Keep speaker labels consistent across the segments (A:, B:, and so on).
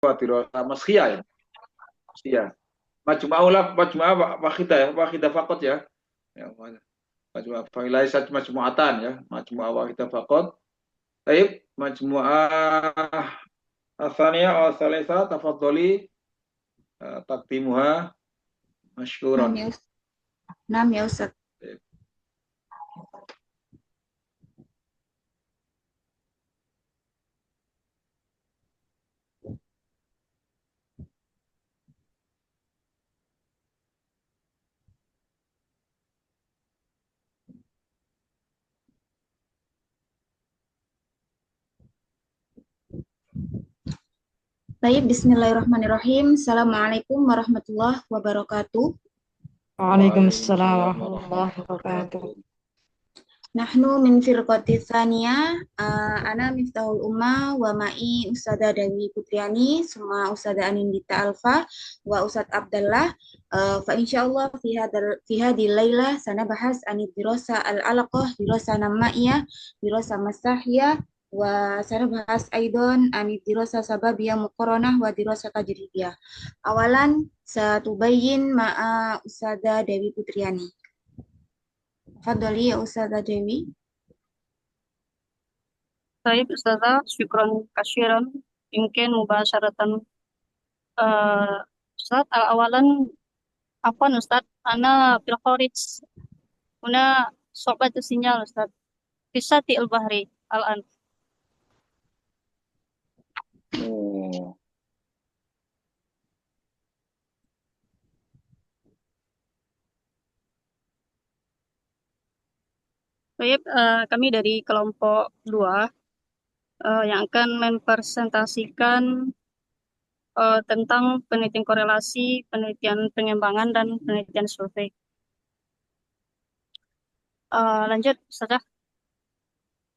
A: dirasa maskiyah ya. Maskiyah. Majmu'ah wahidah ya, wahidah fakot ya. Ya, majmu'ah laisat majmu'atan ya, majmu'ah wahidah fakot. Baik, majmu'ah atsaniyah aw tsalitsah tafadhali taqdimuha
B: Nam
A: masykuran.
B: ya, Nam ya Ustaz. Baik, Bismillahirrahmanirrahim. Assalamualaikum warahmatullahi wabarakatuh.
C: Waalaikumsalam warahmatullahi wabarakatuh.
A: Waalaikumsalam.
B: Nahnu min firqati tsaniyah, ana Miftahul Ummah wa ma'i Ustada Dewi Putriani, semua Ustada Anindita Alfa wa Ustad Abdullah. Fa insyaallah fi hadil lailah sana bahas anid dirasa al-alaqah, dirasa nama'iyah, dirasa masahiyah wa sana bahas aidon anid dirasa sababiyah muqaranah wa dirasa tajribiyah. Awalan satubayyin ma'a Ustada Dewi Putriani. Fadali ya Ustazah Dewi.
C: Baik, Ustazah, syukran kasiran. Mungkin mubasyaratan Ustaz al-awalan apa Ustaz? Ana fil kharij. Una sobat sinyal Ustaz. Fisati al-bahri al-an.
A: Oh,
C: Baik, kami dari kelompok 2 yang akan mempresentasikan tentang penelitian korelasi, penelitian pengembangan, dan penelitian survei. Lanjut, Ustazah.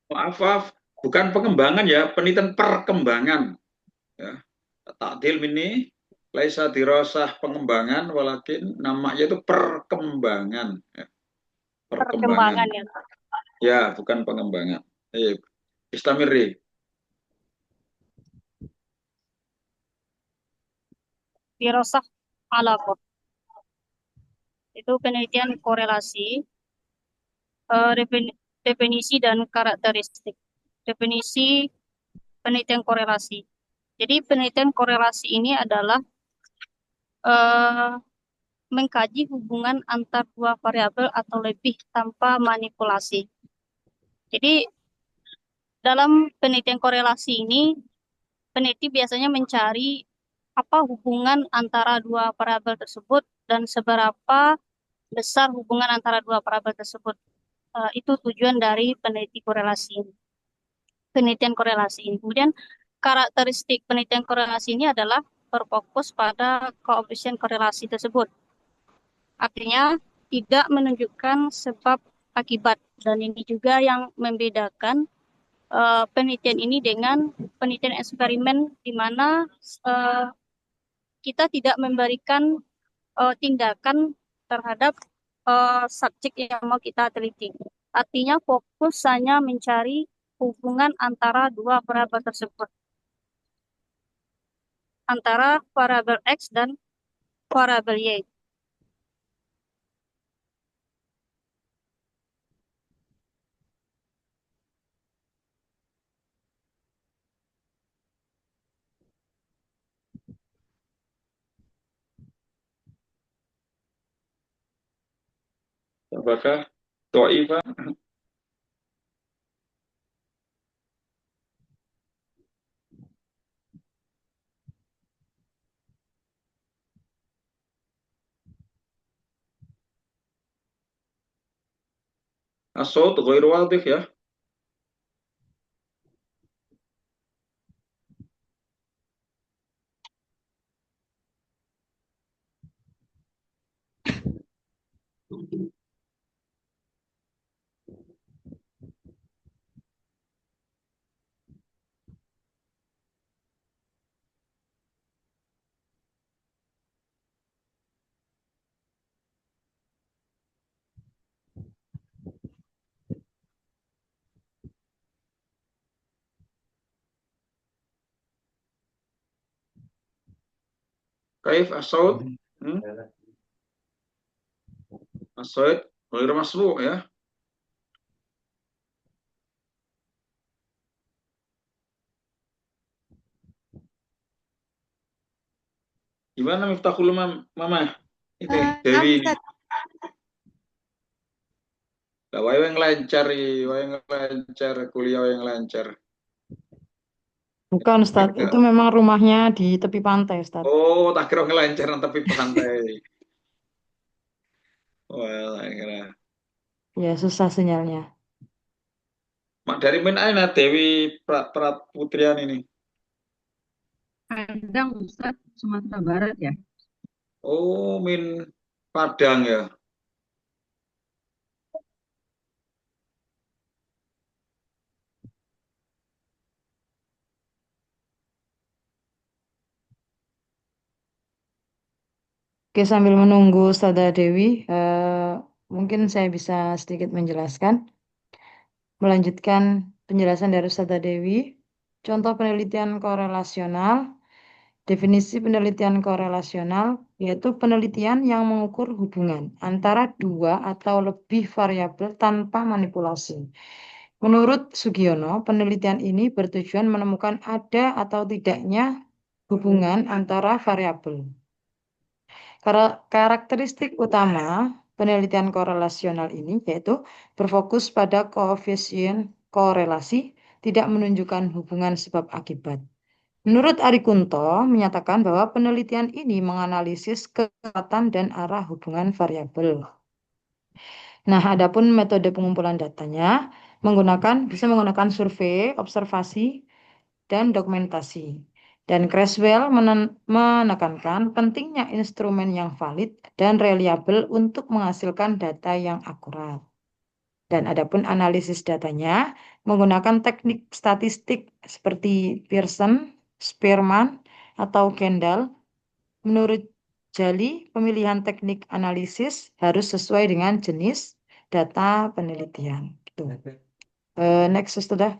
A: maaf, bukan pengembangan ya, penelitian perkembangan ya. Takdil ini laisa dirasah pengembangan walakin namanya itu perkembangan ya. Perkembangan
C: Perkembangan ya.
A: ya, bukan pengembangan. Istamiri.
C: Dirasah alaqah. Itu penelitian korelasi, definisi dan karakteristik. Definisi penelitian korelasi. Jadi penelitian korelasi ini adalah eh, mengkaji hubungan antar dua variabel atau lebih tanpa manipulasi. Jadi dalam penelitian korelasi ini, peneliti biasanya mencari apa hubungan antara dua variabel tersebut dan seberapa besar hubungan antara dua variabel tersebut. Itu tujuan dari penelitian korelasi ini. Kemudian karakteristik penelitian korelasi ini adalah berfokus pada koefisien korelasi tersebut. Artinya tidak menunjukkan sebab akibat, dan ini juga yang membedakan penelitian ini dengan penelitian eksperimen di mana uh, kita tidak memberikan tindakan terhadap subjek yang mau kita teliti. Artinya fokus hanya mencari hubungan antara dua variabel tersebut, antara variabel X dan variabel Y.
A: Apakah To'ifa? Asal غير واضح ya. Kaif as-saud? Hmm? As-saud ghair masbu' ya. Gimana Miftahul Mama? Itu
B: Maaf,
A: Dewi ini.
B: Ustaz.
A: Lah wae yang lancar, wae yang lancar, kuliah yang lancar.
D: Bukan, Ustaz. Itu memang rumahnya di tepi pantai, Ustaz.
A: Oh, tak kira ngelancar tapi pantai. Wah, tak kira.
D: Ya, susah sinyalnya.
A: Mak dari mana aina Dewi Prat Putrian ini?
E: Padang, Ustaz, Sumatera Barat ya.
A: Oh, min Padang ya.
D: Oke, sambil menunggu Ustazah Dewi, mungkin saya bisa sedikit menjelaskan. Melanjutkan penjelasan dari Ustazah Dewi. Contoh penelitian korelasional. Definisi penelitian korelasional yaitu penelitian yang mengukur hubungan antara dua atau lebih variabel tanpa manipulasi. Menurut Sugiono, penelitian ini bertujuan menemukan ada atau tidaknya hubungan antara variabel. Karakteristik utama penelitian korelasional ini yaitu berfokus pada koefisien korelasi, tidak menunjukkan hubungan sebab akibat. Menurut Ari Kunto menyatakan bahwa penelitian ini menganalisis kekuatan dan arah hubungan variabel. Nah, adapun metode pengumpulan datanya bisa menggunakan survei, observasi, dan dokumentasi. Dan Creswell menekankan pentingnya instrumen yang valid dan reliable untuk menghasilkan data yang akurat. Dan adapun analisis datanya menggunakan teknik statistik seperti Pearson, Spearman, atau Kendall. Menurut Jali, pemilihan teknik analisis harus sesuai dengan jenis data penelitian. Gitu. Next, sudah.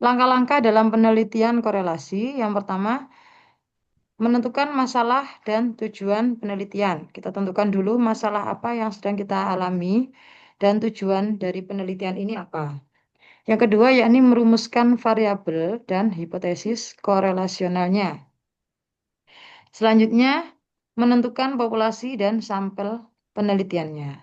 D: Langkah-langkah dalam penelitian korelasi. Yang pertama, menentukan masalah dan tujuan penelitian. Kita tentukan dulu masalah apa yang sedang kita alami dan tujuan dari penelitian ini apa. Yang kedua, yakni merumuskan variabel dan hipotesis korelasionalnya. Selanjutnya, menentukan populasi dan sampel penelitiannya.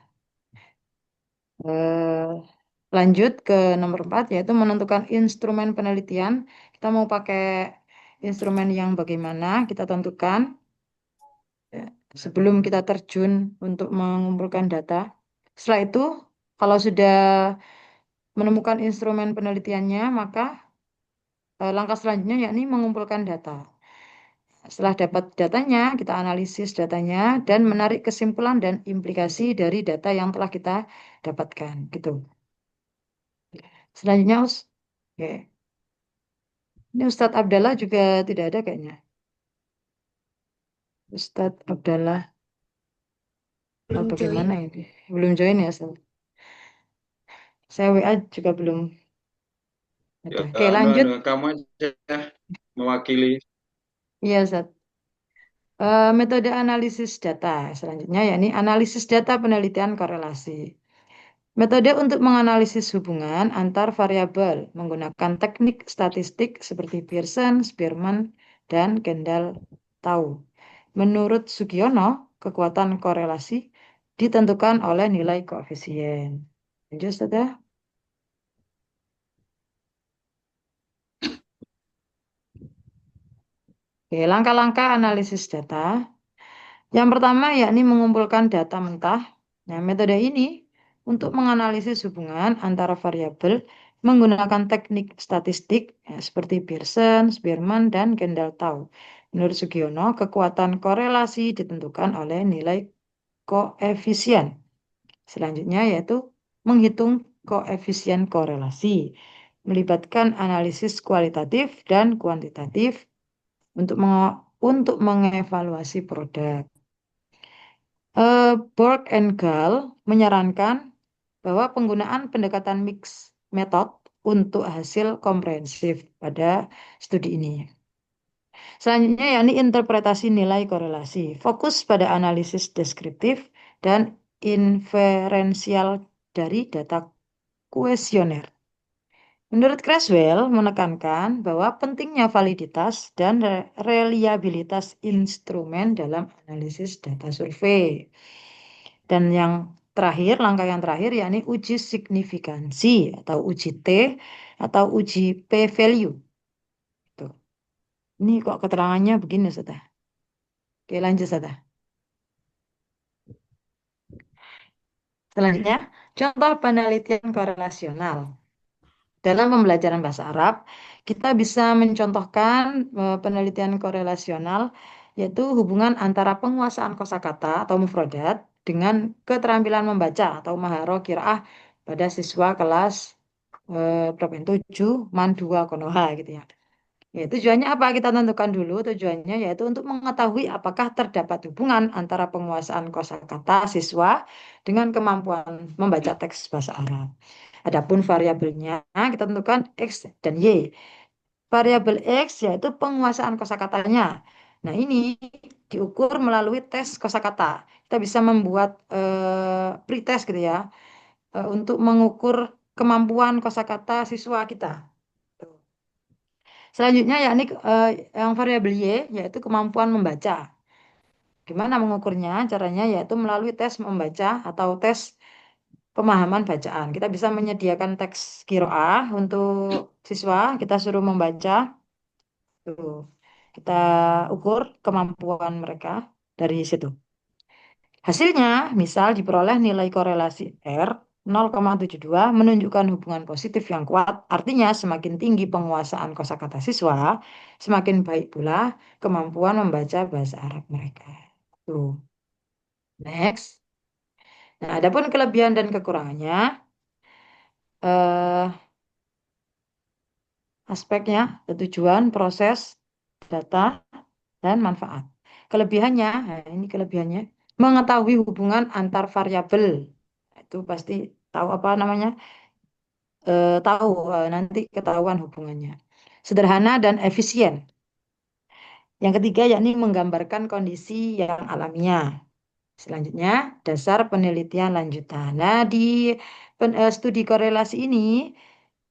D: Lanjut ke nomor 4, yaitu menentukan instrumen penelitian. Kita mau pakai instrumen yang bagaimana, kita tentukan sebelum kita terjun untuk mengumpulkan data. Setelah itu, kalau sudah menemukan instrumen penelitiannya, maka langkah selanjutnya yakni mengumpulkan data. Setelah dapat datanya, kita analisis datanya dan menarik kesimpulan dan implikasi dari data yang telah kita dapatkan. Gitu. Selanjutnya, oke. Ini Ustadz Abdallah juga tidak ada kayaknya. Ustadz Abdallah.
B: Belum
D: Bagaimana
B: join.
D: ini? Belum join ya, Ustadz? Saya WA juga belum ada.
A: Ya,
D: Oke, lanjut.
A: kamu aja mewakili.
D: Iya, Ustadz. Metode analisis data selanjutnya yakni analisis data penelitian korelasi. Metode untuk menganalisis hubungan antar variabel menggunakan teknik statistik seperti Pearson, Spearman, dan Kendall-Tau. Menurut Sugiono, kekuatan korelasi ditentukan oleh nilai koefisien. Lanjut, sudah. Oke, langkah-langkah analisis data. Yang pertama yakni mengumpulkan data mentah. Nah, metode ini untuk menganalisis hubungan antara variabel menggunakan teknik statistik seperti Pearson, Spearman, dan Kendall-Tau. Menurut Sugiono, kekuatan korelasi ditentukan oleh nilai koefisien. Selanjutnya yaitu menghitung koefisien korelasi, melibatkan analisis kualitatif dan kuantitatif untuk mengevaluasi produk. Borg and Gall menyarankan bahwa penggunaan pendekatan mix method untuk hasil komprehensif pada studi ini. Selanjutnya yakni interpretasi nilai korelasi. Fokus pada analisis deskriptif dan inferensial dari data kuesioner. Menurut Creswell menekankan bahwa pentingnya validitas dan reliabilitas instrumen dalam analisis data survei. Dan yang terakhir, langkah yang terakhir yakni uji signifikansi atau uji T atau uji p-value. Tuh. Ini kok keterangannya begini, Ustazah. Oke, lanjut, Ustazah. Selanjutnya, contoh penelitian korelasional. Dalam pembelajaran bahasa Arab, kita bisa mencontohkan penelitian korelasional, yaitu hubungan antara penguasaan kosakata atau mufradat dengan keterampilan membaca atau maharoh qiraah pada siswa kelas berapa itu 7 man 2 Konoha gitu ya. Ya, tujuannya apa? Kita tentukan dulu tujuannya, yaitu untuk mengetahui apakah terdapat hubungan antara penguasaan kosakata siswa dengan kemampuan membaca teks bahasa Arab. Adapun variabelnya kita tentukan X dan Y. Variabel X yaitu penguasaan kosakatanya. Nah, ini diukur melalui tes kosakata. Kita bisa membuat pretest gitu ya, untuk mengukur kemampuan kosakata siswa kita. Selanjutnya yakni yang variabel Y yaitu kemampuan membaca. Gimana mengukurnya? Caranya yaitu melalui tes membaca atau tes pemahaman bacaan. Kita bisa menyediakan teks qiraah untuk siswa, kita suruh membaca. Tuh. Kita ukur kemampuan mereka dari situ. Hasilnya, misal diperoleh nilai korelasi R 0,72 menunjukkan hubungan positif yang kuat. Artinya semakin tinggi penguasaan kosakata siswa, semakin baik pula kemampuan membaca bahasa Arab mereka. Tuh. Next. Nah, adapun kelebihan dan kekurangannya, eh, aspeknya, tujuan, proses, data, dan manfaat. Kelebihannya, nah ini kelebihannya, mengetahui hubungan antar variabel. Itu pasti tahu apa namanya, tahu nanti ketahuan hubungannya. Sederhana dan efisien. Yang ketiga yakni menggambarkan kondisi yang alamiah. Selanjutnya, dasar penelitian lanjutan. Nah, di studi korelasi ini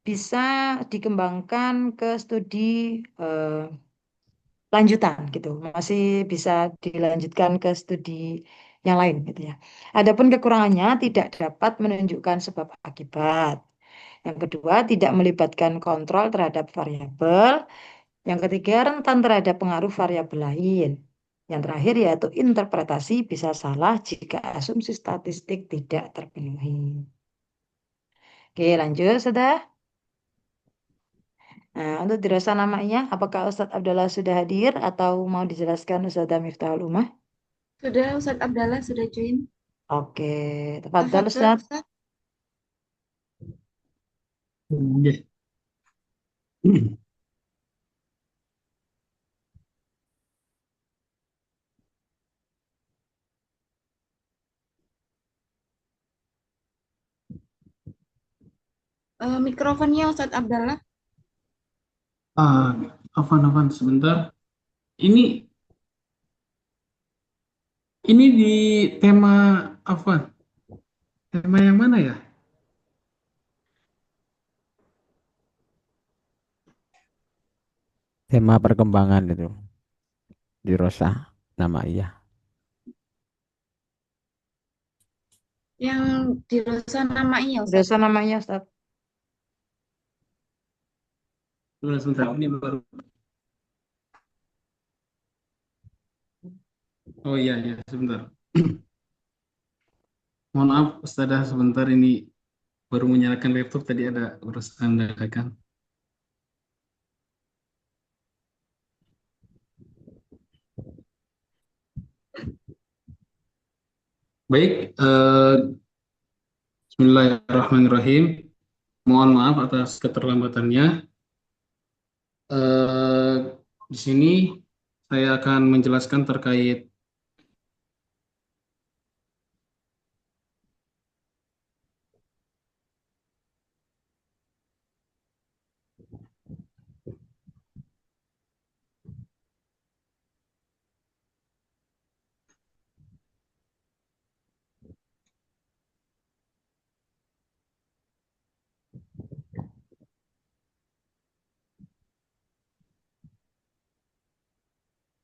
D: bisa dikembangkan ke studi eh, lanjutan gitu, masih bisa dilanjutkan ke studi yang lain gitu ya. Adapun kekurangannya tidak dapat menunjukkan sebab akibat. Yang kedua, tidak melibatkan kontrol terhadap variabel. Yang ketiga, rentan terhadap pengaruh variabel lain. Yang terakhir yaitu interpretasi bisa salah jika asumsi statistik tidak terpenuhi. Oke, lanjut sudah. Nah, untuk dirasa namanya, apakah Ustadz Abdallah sudah hadir atau mau dijelaskan Ustadzah Miftahul Umah?
B: Sudah, Ustadz Abdallah sudah join.
D: Oke, tafadhol
B: Tafadhol,
D: Ustadz.
B: Ustadz.
F: Nggih.
B: Mikrofonnya Ustadz Abdallah.
F: Ah, Afan sebentar. Ini ini di tema apa? Tema yang mana ya?
G: Tema perkembangan itu di Rosa nama iya.
B: Yang di Rosa namanya Ustadz.
D: Dirasa namanya Ustadz.
F: Sebentar, ini baru. Oh iya ya, sebentar. Mohon maaf, Ustazah, sebentar ini baru menyalakan laptop tadi ada urusan dadakan. Baik, Bismillahirrahmanirrahim. Mohon maaf atas keterlambatannya. Eh, di sini saya akan menjelaskan terkait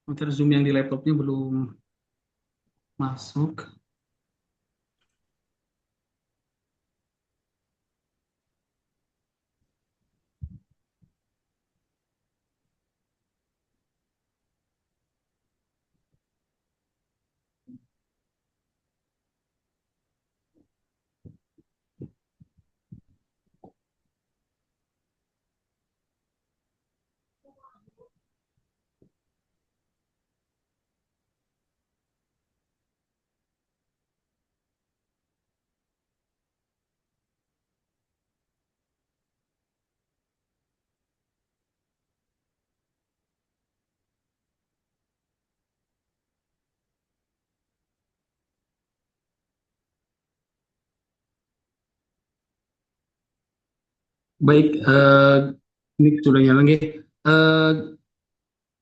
F: Materi Zoom yang di laptopnya belum masuk. Baik, ini sudah nyala lagi.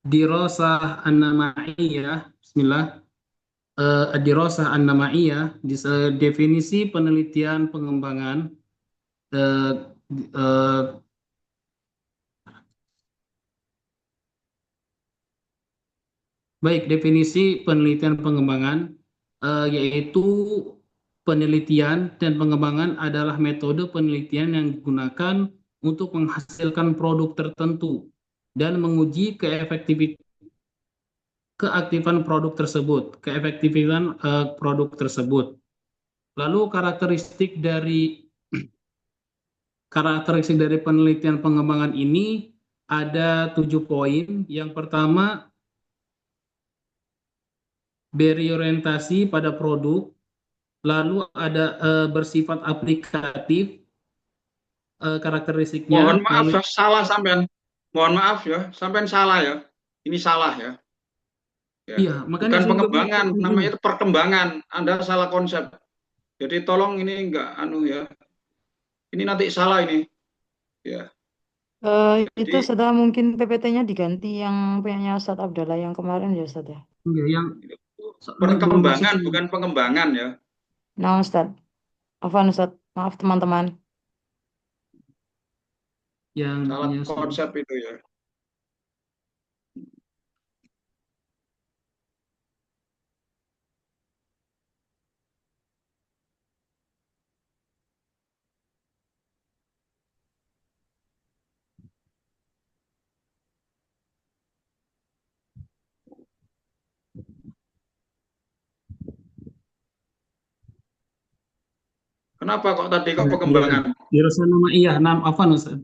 F: Dirosah an-namaiyah, Bismillah. Dirosah an-namaiyah, definisi penelitian pengembangan. eh, eh, Baik, definisi penelitian pengembangan yaitu penelitian dan pengembangan adalah metode penelitian yang digunakan untuk menghasilkan produk tertentu dan menguji keaktifan produk tersebut, keefektifan produk tersebut. Lalu karakteristik dari penelitian pengembangan ini ada 7 poin. Yang pertama, berorientasi pada produk, lalu ada bersifat aplikatif karakteristiknya.
A: Mohon maaf
F: Lalu
A: ya, salah sampean. Mohon maaf ya, sampean salah ya. Ini salah ya. Ya.
F: iya, makanya
A: Bukan
F: saya juga
A: pengembangan,
F: bilang,
A: namanya itu perkembangan. Anda salah konsep. Jadi tolong ini enggak anu ya. Ini nanti salah ini. Ya.
D: Itu
A: Jadi
D: sudah mungkin PPT-nya diganti yang punyanya Ustadz Abdallah yang kemarin ya Ustadz ya.
F: iya, yang belum masuk
A: perkembangan bukan pengembangan ya.
D: Nah Ustadz, Afwan Ustadz, maaf teman-teman.
F: yang
A: Salah
F: punya
A: konsep itu ya. Kenapa kok tadi kok
F: iya,
A: pengembangan?
F: dirosah nama iya, apa Ustaz?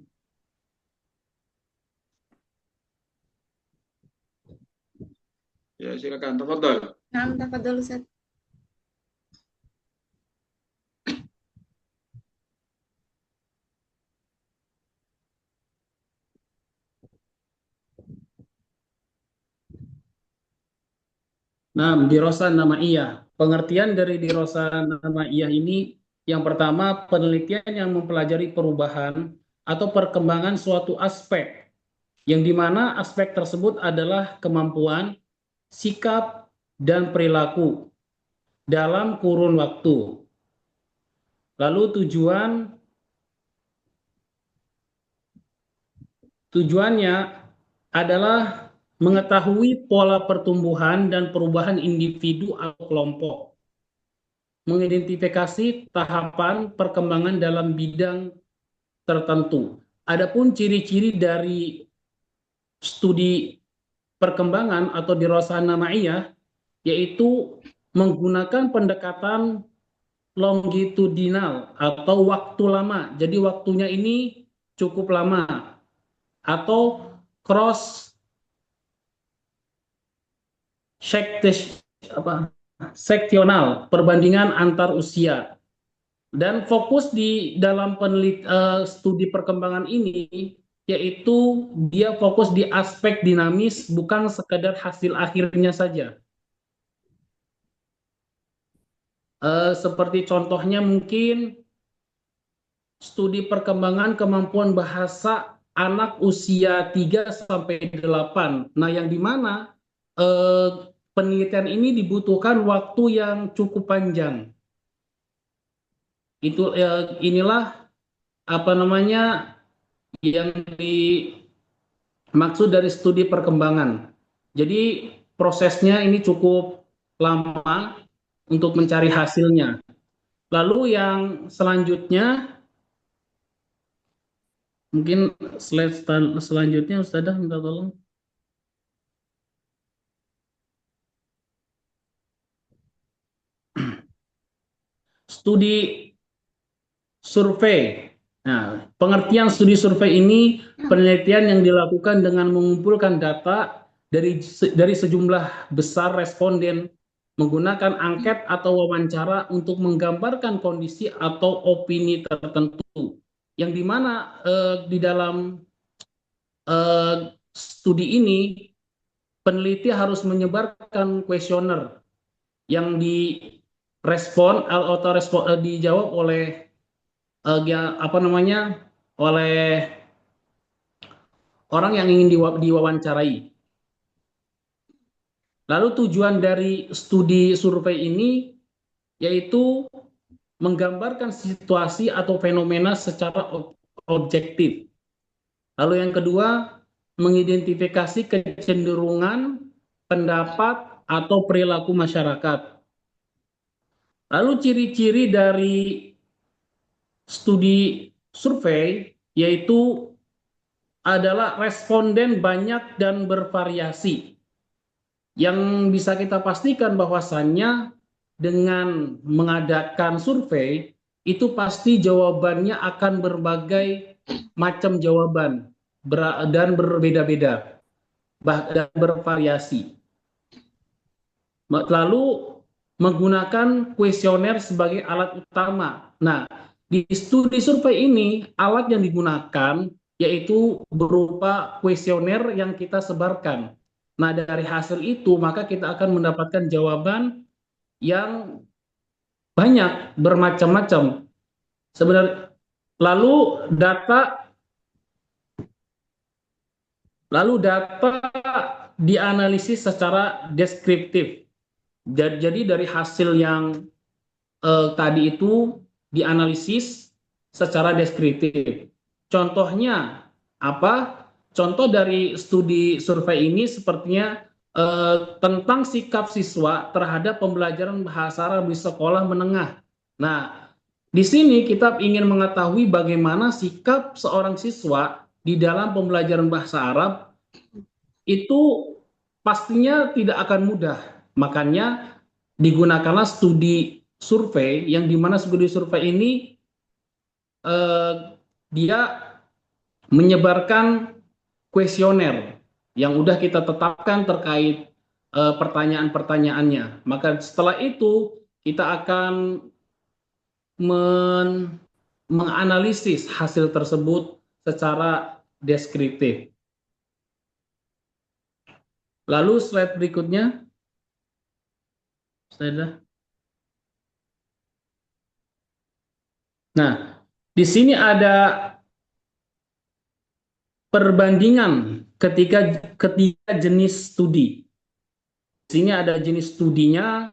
A: Ya silakan, tafadhol.
B: Nah, tafadhol Ustaz.
F: Nah, dirosah nama iya. Pengertian dari dirosah nama iya ini yang pertama penelitian yang mempelajari perubahan atau perkembangan suatu aspek yang dimana aspek tersebut adalah kemampuan, sikap, dan perilaku dalam kurun waktu. Lalu tujuannya adalah mengetahui pola pertumbuhan dan perubahan individu atau kelompok, mengidentifikasi tahapan perkembangan dalam bidang tertentu. Adapun ciri-ciri dari studi perkembangan atau dirosah namaiyah yaitu menggunakan pendekatan longitudinal atau waktu lama. Jadi waktunya ini cukup lama atau cross seksional, perbandingan antar usia. Dan fokus di dalam studi perkembangan ini yaitu dia fokus di aspek dinamis, bukan sekedar hasil akhirnya saja. Seperti contohnya mungkin studi perkembangan kemampuan bahasa anak usia 3-8. Nah, yang dimana penelitian ini dibutuhkan waktu yang cukup panjang. Inilah apa namanya yang dimaksud dari studi perkembangan. Jadi prosesnya ini cukup lama untuk mencari hasilnya. Lalu yang selanjutnya, mungkin slide selanjutnya Ustadzah minta tolong. Studi survei. Nah, pengertian studi survei ini penelitian yang dilakukan dengan mengumpulkan data dari sejumlah besar responden menggunakan angket atau wawancara untuk menggambarkan kondisi atau opini tertentu. Yang dimana di dalam studi ini peneliti harus menyebarkan kuesioner yang direspon atau dijawab oleh oleh orang yang ingin diwawancarai. Lalu tujuan dari studi survei ini yaitu menggambarkan situasi atau fenomena secara objektif. Lalu yang kedua, mengidentifikasi kecenderungan, pendapat, atau perilaku masyarakat. Lalu ciri-ciri dari studi survei yaitu adalah responden banyak dan bervariasi. Yang bisa kita pastikan bahwasannya dengan mengadakan survei itu pasti jawabannya akan berbagai macam jawaban dan berbeda-beda dan bervariasi. Lalu menggunakan kuesioner sebagai alat utama. Nah, di studi survei ini alat yang digunakan yaitu berupa kuesioner yang kita sebarkan. Nah, dari hasil itu maka kita akan mendapatkan jawaban yang banyak, bermacam-macam. Sebenarnya lalu data dianalisis secara deskriptif. Jadi dari hasil yang tadi itu dianalisis secara deskriptif. Contohnya apa? Contoh dari studi survei ini sepertinya tentang sikap siswa terhadap pembelajaran bahasa Arab di sekolah menengah. Nah, di sini kita ingin mengetahui bagaimana sikap seorang siswa di dalam pembelajaran bahasa Arab itu pastinya tidak akan mudah. Makanya digunakanlah studi survei yang dimana studi survei ini dia menyebarkan kuesioner yang udah kita tetapkan terkait pertanyaan-pertanyaannya. Maka setelah itu kita akan menganalisis hasil tersebut secara deskriptif. Lalu slide berikutnya. Nah, di sini ada perbandingan ketiga jenis studi. Di sini ada jenis studinya,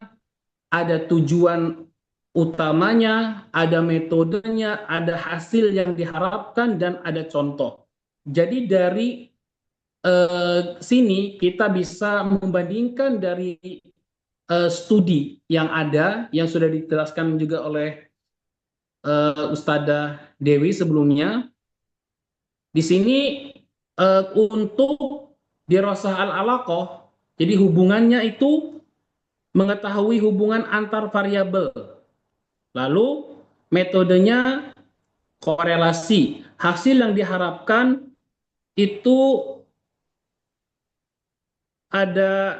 F: ada tujuan utamanya, ada metodenya, ada hasil yang diharapkan, dan ada contoh. Jadi dari sini kita bisa membandingkan dari studi yang ada, yang sudah dijelaskan juga oleh Ustadzah Dewi sebelumnya. Di sini untuk dirasah al-alaqah, jadi hubungannya itu mengetahui hubungan antar variabel. Lalu metodenya korelasi. Hasil yang diharapkan itu ada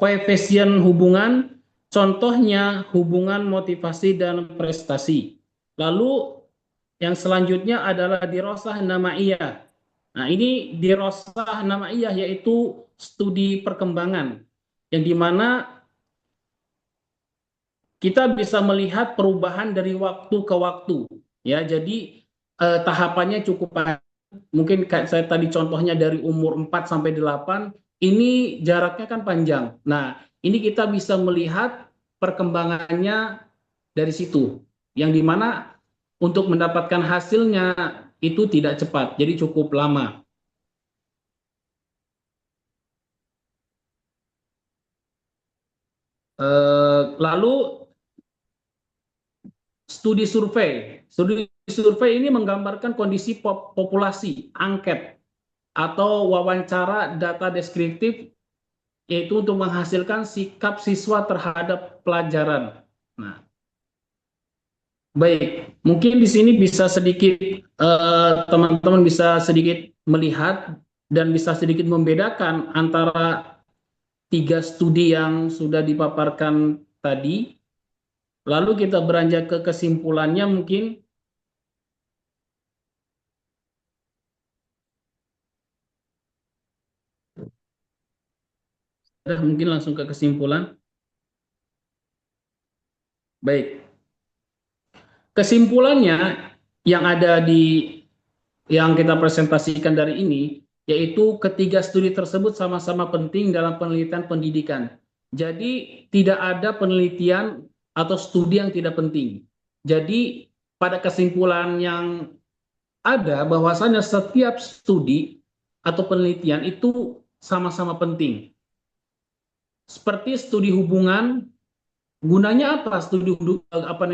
F: koefisien hubungan, contohnya hubungan motivasi dan prestasi. Lalu yang selanjutnya adalah dirasah namaiyah. Nah, ini dirasah namaiyah yaitu studi perkembangan, yang dimana kita bisa melihat perubahan dari waktu ke waktu. Ya, jadi tahapannya cukup panjang. Mungkin kayak saya tadi contohnya dari umur 4 sampai 8, ini jaraknya kan panjang. Nah, ini kita bisa melihat perkembangannya dari situ. Yang dimana untuk mendapatkan hasilnya itu tidak cepat, jadi cukup lama. Lalu studi survei. Studi survei ini menggambarkan kondisi populasi, angket, atau wawancara data deskriptif, yaitu untuk menghasilkan sikap siswa terhadap pelajaran. Nah, baik, mungkin di sini bisa sedikit teman-teman bisa sedikit melihat dan bisa sedikit membedakan antara 3 studi yang sudah dipaparkan tadi. Lalu kita beranjak ke kesimpulannya mungkin. Mungkin langsung ke kesimpulan. Baik, kesimpulannya yang ada yang kita presentasikan dari ini, yaitu ketiga studi tersebut sama-sama penting dalam penelitian pendidikan. Jadi tidak ada penelitian atau studi yang tidak penting. Jadi pada kesimpulan yang ada bahwasanya setiap studi atau penelitian itu sama-sama penting. Seperti studi hubungan, gunanya apa studi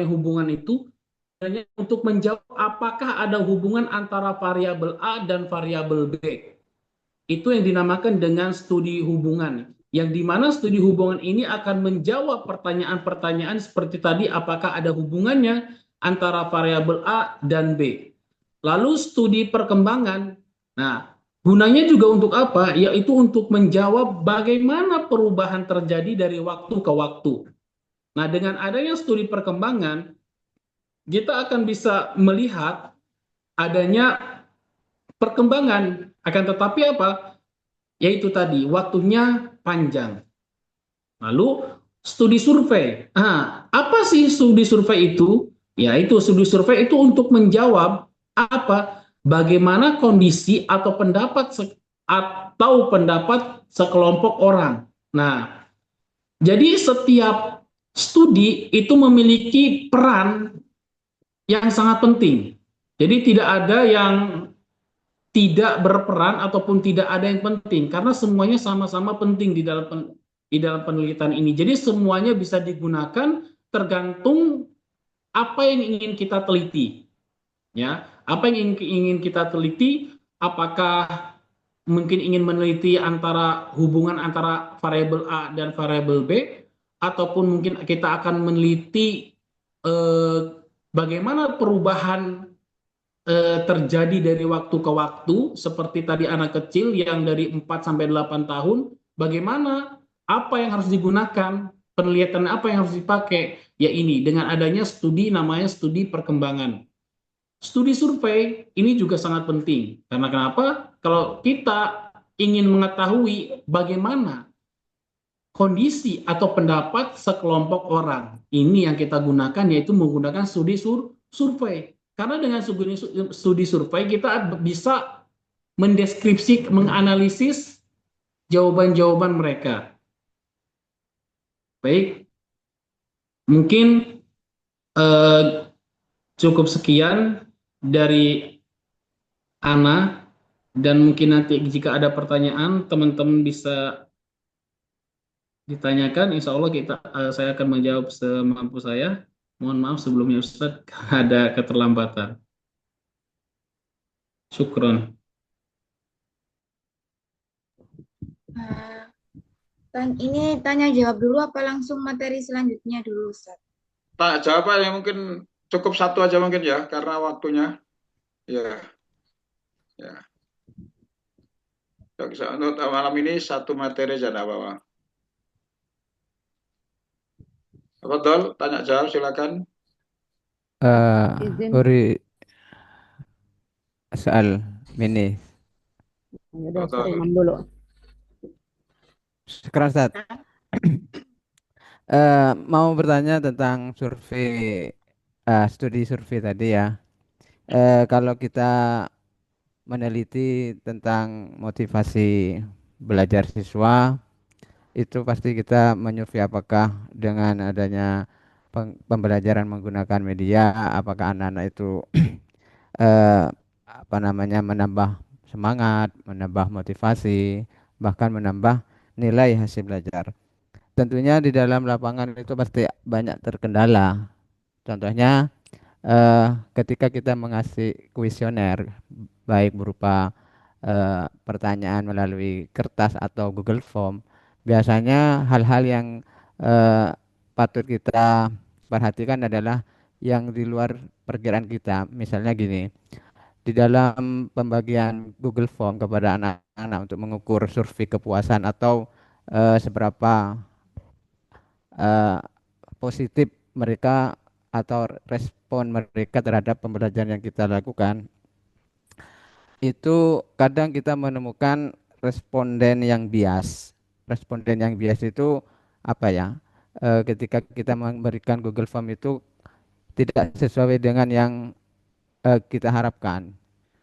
F: hubungan itu? Gunanya untuk menjawab apakah ada hubungan antara variabel A dan variabel B. Itu yang dinamakan dengan studi hubungan. Yang dimana studi hubungan ini akan menjawab pertanyaan-pertanyaan seperti tadi, apakah ada hubungannya antara variabel A dan B. Lalu studi perkembangan. Nah, gunanya juga untuk apa? Yaitu untuk menjawab bagaimana perubahan terjadi dari waktu ke waktu. Nah, dengan adanya studi perkembangan, kita akan bisa melihat adanya perkembangan. Akan tetapi apa? Yaitu tadi, waktunya panjang. Lalu, studi survei. Nah, apa sih studi survei itu? Yaitu studi survei itu untuk menjawab apa? Bagaimana kondisi atau pendapat sekelompok orang. Nah, jadi setiap studi itu memiliki peran yang sangat penting. Jadi tidak ada yang tidak berperan ataupun tidak ada yang penting, karena semuanya sama-sama penting di dalam penelitian ini. Jadi semuanya bisa digunakan tergantung apa yang ingin kita teliti. Ya, apa yang ingin kita teliti? Apakah mungkin ingin meneliti hubungan antara variabel A dan variabel B, ataupun mungkin kita akan meneliti bagaimana perubahan terjadi dari waktu ke waktu, seperti tadi anak kecil yang dari 4 sampai 8 tahun, bagaimana, apa yang harus digunakan, penelitian apa yang harus dipakai, ya ini, dengan adanya studi namanya studi perkembangan. Studi survei ini juga sangat penting, karena kenapa? Kalau kita ingin mengetahui bagaimana kondisi atau pendapat sekelompok orang, ini yang kita gunakan, yaitu menggunakan studi survei. Karena dengan studi survei kita bisa mendeskripsi, menganalisis jawaban-jawaban mereka. Baik, mungkin cukup sekian dari Ana, dan mungkin nanti jika ada pertanyaan teman-teman bisa ditanyakan. Insya Allah saya akan menjawab semampu saya. Mohon maaf sebelumnya Ustadz ada keterlambatan. Syukron.
B: Ini tanya jawab dulu apa langsung materi selanjutnya dulu, Ustaz?
A: Tanya jawab aja mungkin cukup satu aja mungkin ya, karena waktunya. Ya. Ya. Untuk malam ini satu materi saja apa-apa. Betul, tanya jawab silakan.
G: Uri soal ini.
E: Udah, saya imam dulu.
G: Sekarang Ustaz. Mau bertanya tentang survei, studi survei tadi ya. Kalau kita meneliti tentang motivasi belajar siswa, itu pasti kita menyurvei apakah dengan adanya pembelajaran menggunakan media, apakah anak-anak itu apa namanya menambah semangat, menambah motivasi, bahkan menambah nilai hasil belajar. tentunya di dalam lapangan itu pasti banyak terkendala. Contohnya ketika kita mengasih kuesioner, baik berupa pertanyaan melalui kertas atau Google Form, biasanya hal-hal yang eh, patut kita perhatikan adalah yang di luar perkiraan kita. Misalnya gini, di dalam pembagian Google Form kepada anak-anak untuk mengukur survei kepuasan atau seberapa eh, positif mereka atau respon mereka terhadap pembelajaran yang kita lakukan, itu kadang kita menemukan responden yang bias. Responden yang bias itu apa ya? Ketika kita memberikan Google Form itu tidak sesuai dengan yang kita harapkan.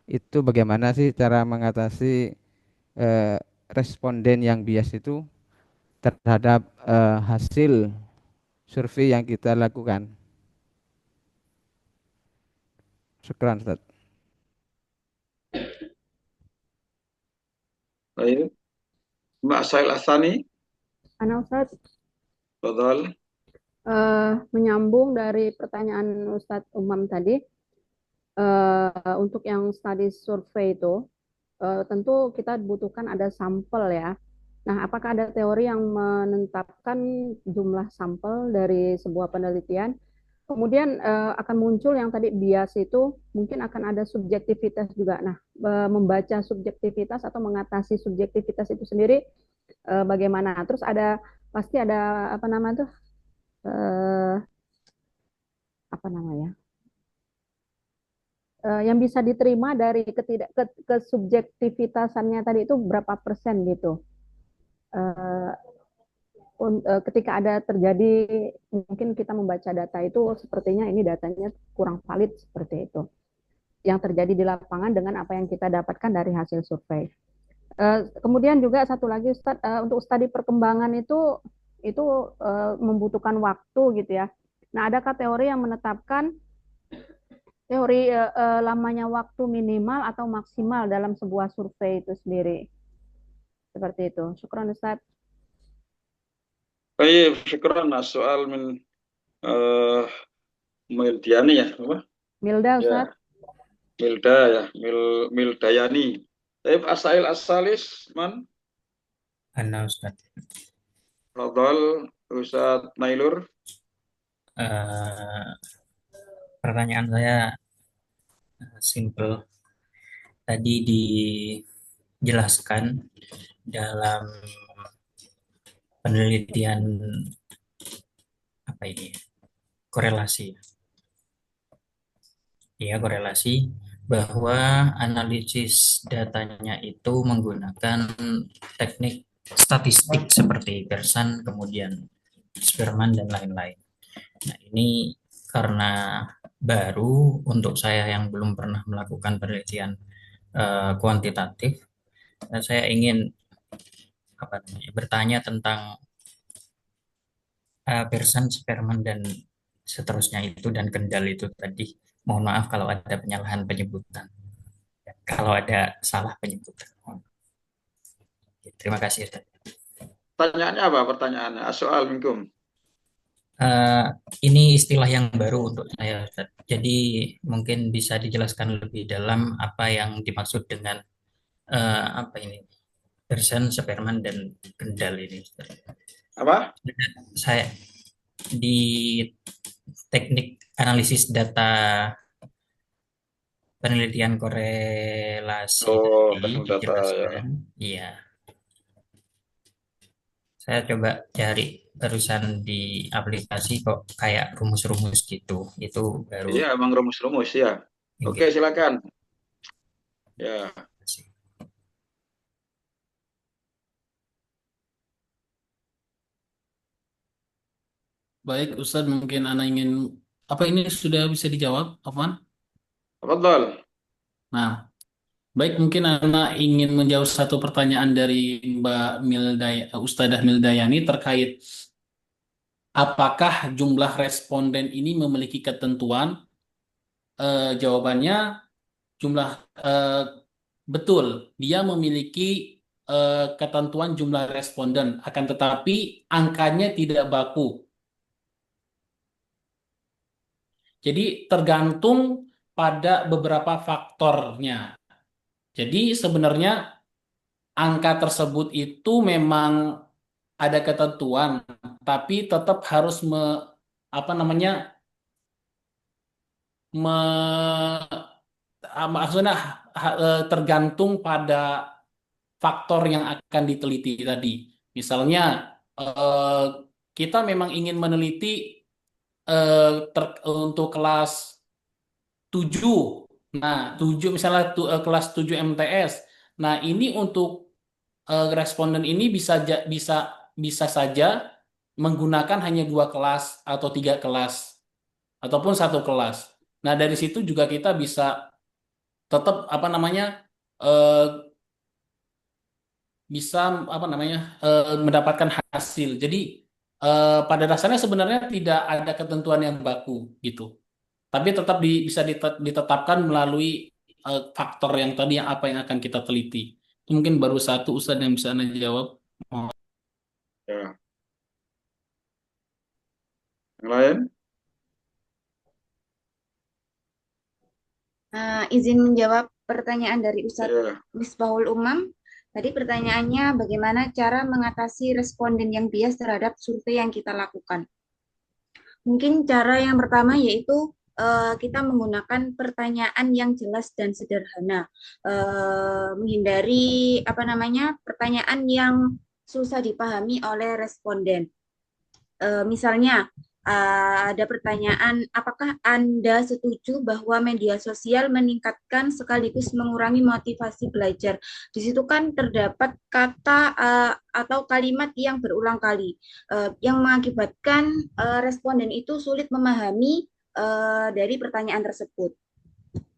G: Itu bagaimana sih cara mengatasi eh, responden yang bias itu terhadap hasil survei yang kita lakukan? Syukran, Ustaz.
A: Baik. Mbak Sail Asani,
E: Ana Ustadz,
A: tafadhal.
E: menyambung dari pertanyaan Ustadz Umam tadi, untuk yang study survei itu, tentu kita butuhkan ada sampel ya. Nah, apakah ada teori yang menetapkan jumlah sampel dari sebuah penelitian? Kemudian akan muncul yang tadi bias itu, mungkin akan ada subjektivitas juga. Nah, membaca subjektivitas atau mengatasi subjektivitas itu sendiri bagaimana? Terus pasti ada apa namanya tuh? eh, apa namanya? Yang bisa diterima dari kesubjektivitasannya tadi itu berapa persen gitu. Eh, Ketika ada terjadi, mungkin kita membaca data itu sepertinya ini datanya kurang valid seperti itu. Yang terjadi di lapangan dengan apa yang kita dapatkan dari hasil survei. Kemudian juga satu lagi Ustadz, untuk studi perkembangan itu membutuhkan waktu gitu ya. Nah, adakah teori yang menetapkan teori lamanya waktu minimal atau maksimal dalam sebuah survei itu sendiri? Seperti itu. Syukran Ustadz.
A: Baik, syukran. Soal min Mildiani ya, apa?
E: Milda
A: Ya,
E: Ustadz.
A: Milda ya, Mildayani. Baik, Asail Asalis, man.
H: Ana Ustadz.
A: Tafadhal, Ustaz Nailur.
H: Eh, Pertanyaan saya simple. Tadi dijelaskan dalam penelitian apa ini? Korelasi. Ya, korelasi bahwa analisis datanya itu menggunakan teknik statistik seperti Pearson, kemudian Spearman dan lain-lain. Nah, ini karena baru untuk saya yang belum pernah melakukan penelitian kuantitatif, saya ingin bertanya tentang Pearson, Spearman dan seterusnya itu dan Kendall itu tadi. Mohon maaf kalau ada penyalahan penyebutan, kalau ada salah penyebutan. Terima kasih, Ustaz.
A: Pertanyaannya apa pertanyaannya? Soal minkum.
H: Ini istilah yang baru untuk saya, Ustaz. Jadi mungkin bisa dijelaskan lebih dalam apa yang dimaksud dengan apa ini, Pearson, Spearman dan Kendall ini, Ustaz.
A: Apa?
H: Saya di teknik analisis data penelitian korelasi tadi
A: teknik data ya.
H: dijelaskan. Iya. Saya coba cari terusan di aplikasi kok kayak rumus-rumus gitu. Itu baru.
A: Iya, emang rumus-rumus ya. Oke, silakan. Ya.
F: Baik, Ustadz, mungkin Ana ingin apa ini sudah bisa dijawab, Afwan?
A: Tafadhal.
F: Nah, baik, mungkin Ana ingin menjawab satu pertanyaan dari Mbak Ustadzah Mildayani terkait apakah jumlah responden ini memiliki ketentuan? Jawabannya jumlah betul, dia memiliki ketentuan jumlah responden, akan tetapi angkanya tidak baku. Jadi tergantung pada beberapa faktornya. Jadi sebenarnya angka tersebut itu memang ada ketentuan, tapi tetap harus apa namanya maksudnya tergantung pada faktor yang akan diteliti tadi. Misalnya eh, kita memang ingin meneliti untuk kelas 7. Nah, 7 misalnya kelas 7 MTS. Nah, ini untuk responden ini bisa saja menggunakan hanya 2 kelas atau 3 kelas ataupun 1 kelas. Nah, dari situ juga kita bisa tetap apa namanya eh, bisa apa namanya mendapatkan hasil. Jadi pada dasarnya sebenarnya tidak ada ketentuan yang baku gitu. Tapi tetap bisa ditetapkan melalui faktor yang tadi yang apa yang akan kita teliti. Itu mungkin baru satu Ustadz yang bisa Anda jawab. Oh,
A: Ya. Yang lain?
B: Izin menjawab pertanyaan dari Ustadz
A: Ya.
B: Misbahul Umam. Tadi pertanyaannya bagaimana cara mengatasi responden yang bias terhadap survei yang kita lakukan. Mungkin cara yang pertama yaitu kita menggunakan pertanyaan yang jelas dan sederhana, menghindari apa namanya pertanyaan yang susah dipahami oleh responden. Misalnya ada pertanyaan, apakah Anda setuju bahwa media sosial meningkatkan sekaligus mengurangi motivasi belajar? Di situ kan terdapat kata atau kalimat yang berulang kali, yang mengakibatkan responden itu sulit memahami dari pertanyaan tersebut.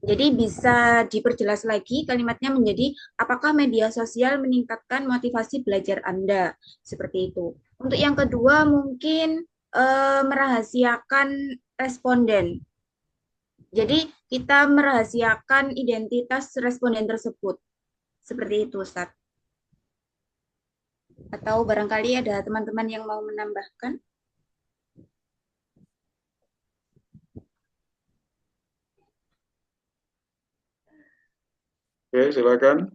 B: Jadi bisa diperjelas lagi kalimatnya menjadi apakah media sosial meningkatkan motivasi belajar Anda? Seperti itu. Untuk yang kedua mungkin merahasiakan responden. Jadi kita merahasiakan identitas responden tersebut. Seperti itu, Ustaz. Atau barangkali ada teman-teman yang mau menambahkan?
A: Oke, silakan.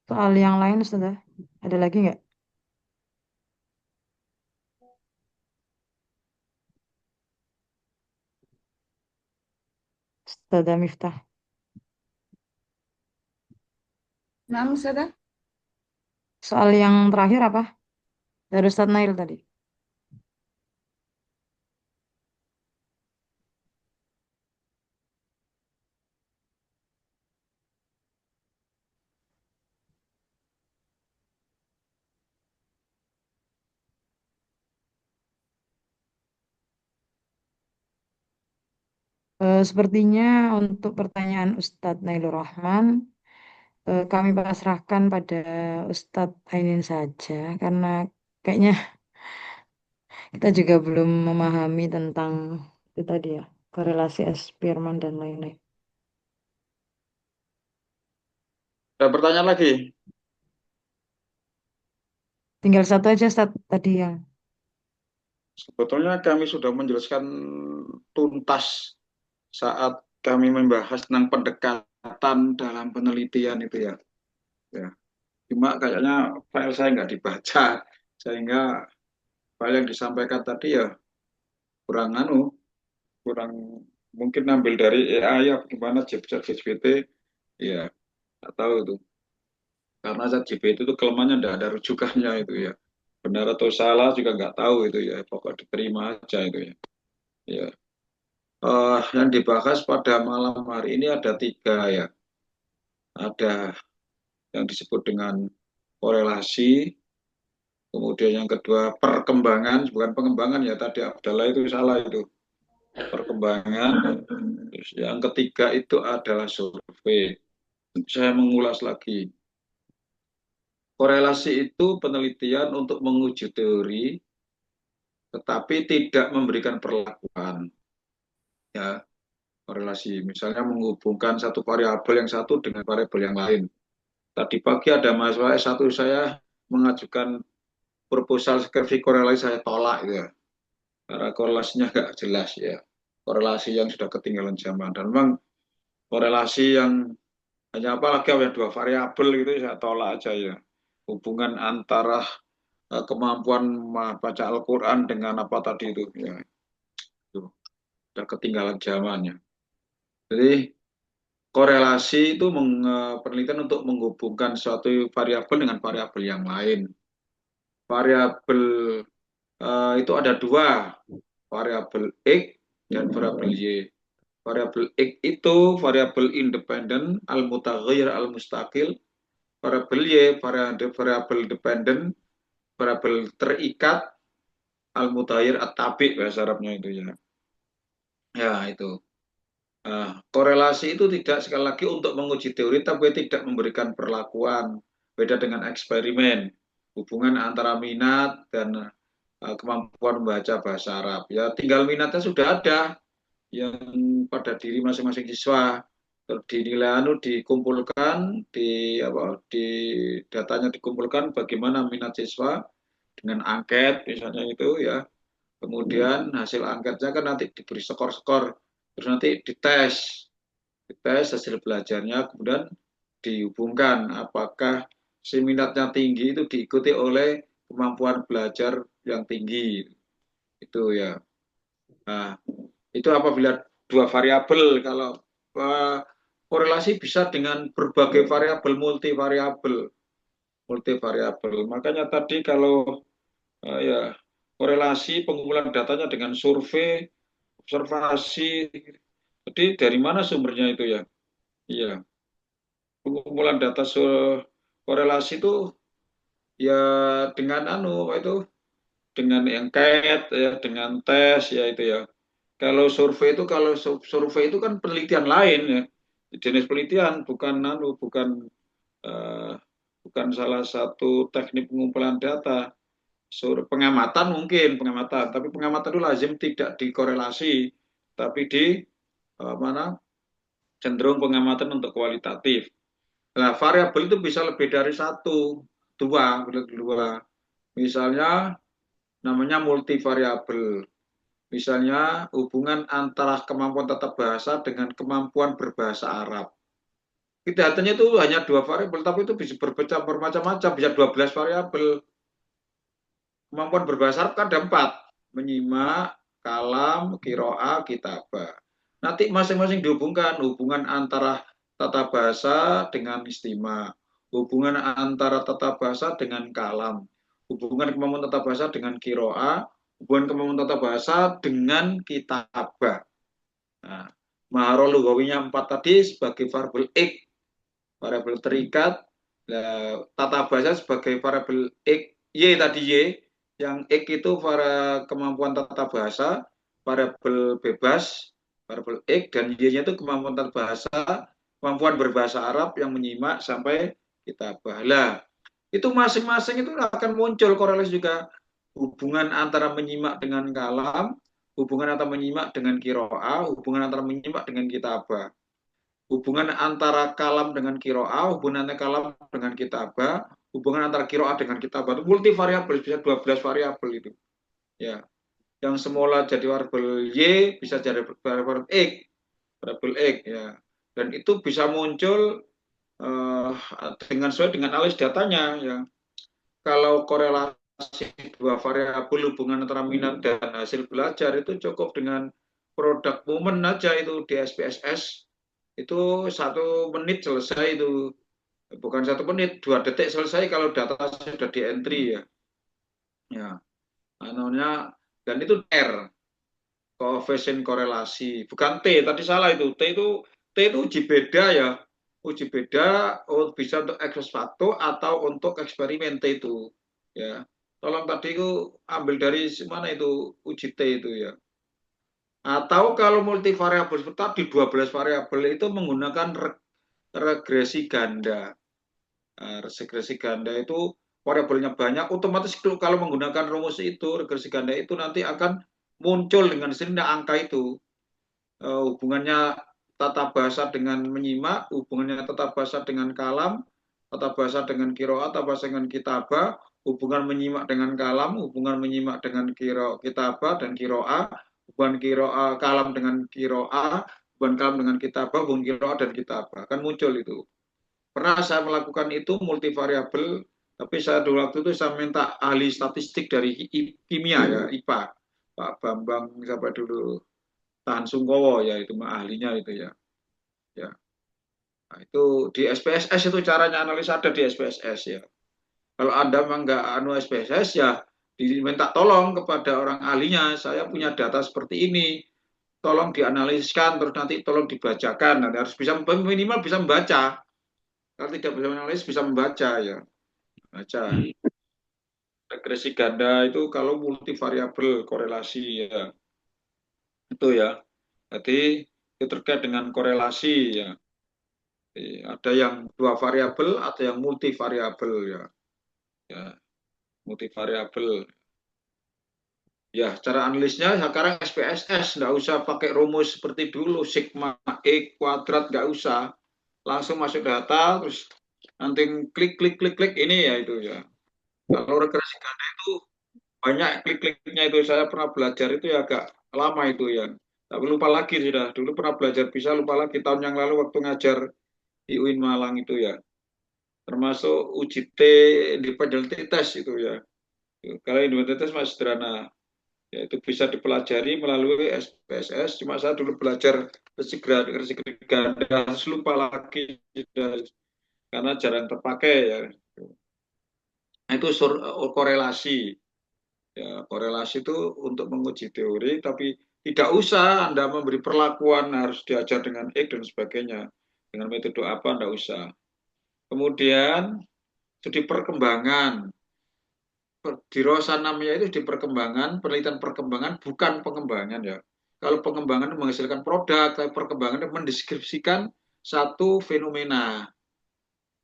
D: Soal yang lain, Ustazah, ada lagi nggak? Ustazah Miftah.
B: Nah, Ustazah?
D: Soal yang terakhir apa? Dari Ustaz Nail tadi. Sepertinya untuk pertanyaan Ustadz Nailur Rahman, kami pasrahkan pada Ustadz Ainin saja, karena kayaknya kita juga belum memahami tentang itu tadi ya, korelasi Spearman dan lain-lain.
A: Ada pertanyaan lagi?
D: Tinggal satu aja Ustadz tadi yang
A: Sebetulnya kami sudah menjelaskan tuntas saat kami membahas tentang pendekatan dalam penelitian itu ya. Ya. Cuma kayaknya file saya nggak dibaca, sehingga file yang disampaikan tadi ya kurang kurang mungkin ambil dari AI ya gimana ChatGPT, ya nggak tahu itu. Karena ChatGPT itu kelemahannya tidak ada rujukannya itu ya. benar atau salah juga nggak tahu itu ya, pokok diterima aja itu ya. Ya. Yang dibahas pada malam hari ini ada 3 ya. Ada yang disebut dengan korelasi, kemudian yang kedua perkembangan, bukan pengembangan ya, tadi Abdallah itu salah itu, perkembangan. Terus yang ketiga itu adalah survei. Saya mengulas lagi. Korelasi itu penelitian untuk menguji teori, tetapi tidak memberikan perlakuan. Ya, korelasi. Misalnya menghubungkan satu variabel yang satu dengan variabel yang lain. Tadi pagi ada mahasiswa S1 saya mengajukan proposal skripsi korelasi, saya tolak gitu ya. Karena korelasinya nggak jelas ya. Korelasi yang sudah ketinggalan zaman. Dan memang korelasi yang hanya apalagi ada 2 variabel gitu saya tolak aja ya. Hubungan antara kemampuan baca Al-Quran dengan apa tadi itu ya. Itu sudah ketinggalan zamannya. Jadi korelasi itu penelitian untuk menghubungkan suatu variabel dengan variabel yang lain. Variabel itu ada 2, variabel X dan variabel Y. Variabel X itu variabel independen, al-mutaghayyir al-mustaqil. Variabel Y variabel dependen, variabel terikat, al-mutaghayyir at-tabi bahasa Arabnya itu ya. Ya, itu. Korelasi itu tidak, sekali lagi, untuk menguji teori tapi tidak memberikan perlakuan. Beda dengan eksperimen, hubungan antara minat dan kemampuan membaca bahasa Arab. Ya, tinggal minatnya sudah ada yang pada diri masing-masing siswa. Dinilai dikumpulkan di datanya dikumpulkan bagaimana minat siswa dengan angket misalnya itu ya. Kemudian hasil angketnya kan nanti diberi skor-skor. Terus nanti dites hasil belajarnya, kemudian dihubungkan apakah si minatnya tinggi itu diikuti oleh kemampuan belajar yang tinggi. Itu ya. Nah, itu apabila 2 variabel. Kalau korelasi bisa dengan berbagai variabel, multivariabel. Makanya tadi kalau ya korelasi pengumpulan datanya dengan survei, observasi. Jadi dari mana sumbernya itu ya? Iya, pengumpulan data korelasi itu ya dengan itu dengan angket ya, dengan tes ya itu ya. Kalau survei itu kan penelitian lain ya. Jenis penelitian eh, bukan salah satu teknik pengumpulan data. Pengamatan mungkin pengamatan, tapi pengamatan itu lazim tidak dikorelasi, tapi di mana cenderung pengamatan untuk kualitatif. Nah, variabel itu bisa lebih dari 1, 2. Misalnya namanya multivariabel. Misalnya hubungan antara kemampuan tata bahasa dengan kemampuan berbahasa Arab. Kelihatannya itu hanya 2 variabel, tapi itu bisa bermacam-macam, bisa 12 variabel. Kemampuan berbahasa Arab kan ada 4, menyimak, kalam, kiroah, kitabah. Nanti masing-masing dihubungkan, hubungan antara tata bahasa dengan istimak, hubungan antara tata bahasa dengan kalam, hubungan kemampuan tata bahasa dengan kiroah, hubungan kemampuan tata bahasa dengan kitabah. Nah, maharul lugawinya 4 tadi sebagai variabel X, variabel terikat, tata bahasa sebagai variabel X, Y tadi Y, yang X itu kemampuan tata bahasa, variabel bebas, variabel X, dan Y-nya itu kemampuan tata bahasa, kemampuan berbahasa Arab yang menyimak sampai kitabah. Lah, itu masing-masing itu akan muncul korelasi juga, hubungan antara menyimak dengan kalam, hubungan antara menyimak dengan kiroah, hubungan antara menyimak dengan kitabah. Hubungan antara kalam dengan kiroah, hubungan antara kalam dengan kitabah, hubungan antara kiroah dengan kitabah itu multivariabel, bisa 12 variabel itu. Ya, yang semula jadi variabel Y bisa jadi variabel X, ya. Dan itu bisa muncul sesuai dengan analis datanya ya. Kalau korelasi 2 variabel hubungan antara minat dan hasil belajar itu cukup dengan produk momen aja itu di SPSS. Itu 1 menit selesai itu, bukan 1 menit, 2 detik selesai kalau data sudah di entry ya. Ya, anunya, dan itu R, koefisien korelasi, bukan T. Tadi salah itu. T itu uji beda ya. Uji beda bisa untuk ex facto atau untuk eksperimen T itu. Ya. Tolong tadi itu ambil dari mana itu uji T itu ya. Atau kalau multivariabel seperti tadi 12 variabel itu menggunakan regresi ganda. Regresi ganda itu variabelnya banyak, otomatis kalau menggunakan rumus itu, regresi ganda itu nanti akan muncul dengan sendirinya angka itu. Hubungannya tata bahasa dengan menyimak, hubungannya tata bahasa dengan kalam, tata bahasa dengan kiroat, tata bahasa dengan kitabah, hubungan menyimak dengan kalam, hubungan menyimak dengan kitabah dan kiroa, hubungan kalam dengan kiroa, hubungan kalam dengan kitabah, hubungan kiroa dan kitabah. Akan muncul itu. Pernah saya melakukan itu multivariabel, tapi saya dulu waktu itu saya minta ahli statistik dari kimia ya, IPA, Pak Bambang siapa dulu, Tahan Sungkowo ya, itu ahlinya itu ya. Ya. Nah, itu di SPSS itu caranya analisa ada di SPSS ya. Kalau Anda memang nggak SPSS ya diminta tolong kepada orang ahlinya, saya punya data seperti ini, tolong dianaliskan, terus nanti tolong dibacakan. Nanti harus bisa minimal bisa membaca. Kalau tidak bisa menulis bisa membaca ya. Baca. Regresi ganda itu kalau multivariabel korelasi ya. Itu ya. Jadi itu terkait dengan korelasi ya. Jadi, ada yang 2 variabel, ada yang multivariabel ya. Ya, multivariabel. Ya, cara analisnya sekarang SPSS, nggak usah pakai rumus seperti dulu, sigma E kuadrat, nggak usah. Langsung masuk data, terus nanti klik ini ya itu ya. Kalau regresi ganda itu banyak klik-kliknya itu, saya pernah belajar itu ya agak lama itu ya. Tapi lupa lagi sudah. Dulu pernah belajar bisa, lupa lagi tahun yang lalu waktu ngajar di UIN Malang itu ya. Termasuk uji T, independent test itu ya. Kalau independent test masih sederhana. Ya, itu bisa dipelajari melalui SPSS. Cuma saya dulu belajar regresi ganda, lupa lagi karena jarang terpakai ya. Nah, itu korelasi. Ya, korelasi itu untuk menguji teori, tapi tidak usah Anda memberi perlakuan harus diajar dengan X dan sebagainya. Dengan metode apa, Anda usah. Kemudian, studi perkembangan. Dirosa namanya itu di perkembangan, penelitian perkembangan, bukan pengembangan ya. Kalau pengembangan menghasilkan produk, tapi perkembangan mendeskripsikan satu fenomena.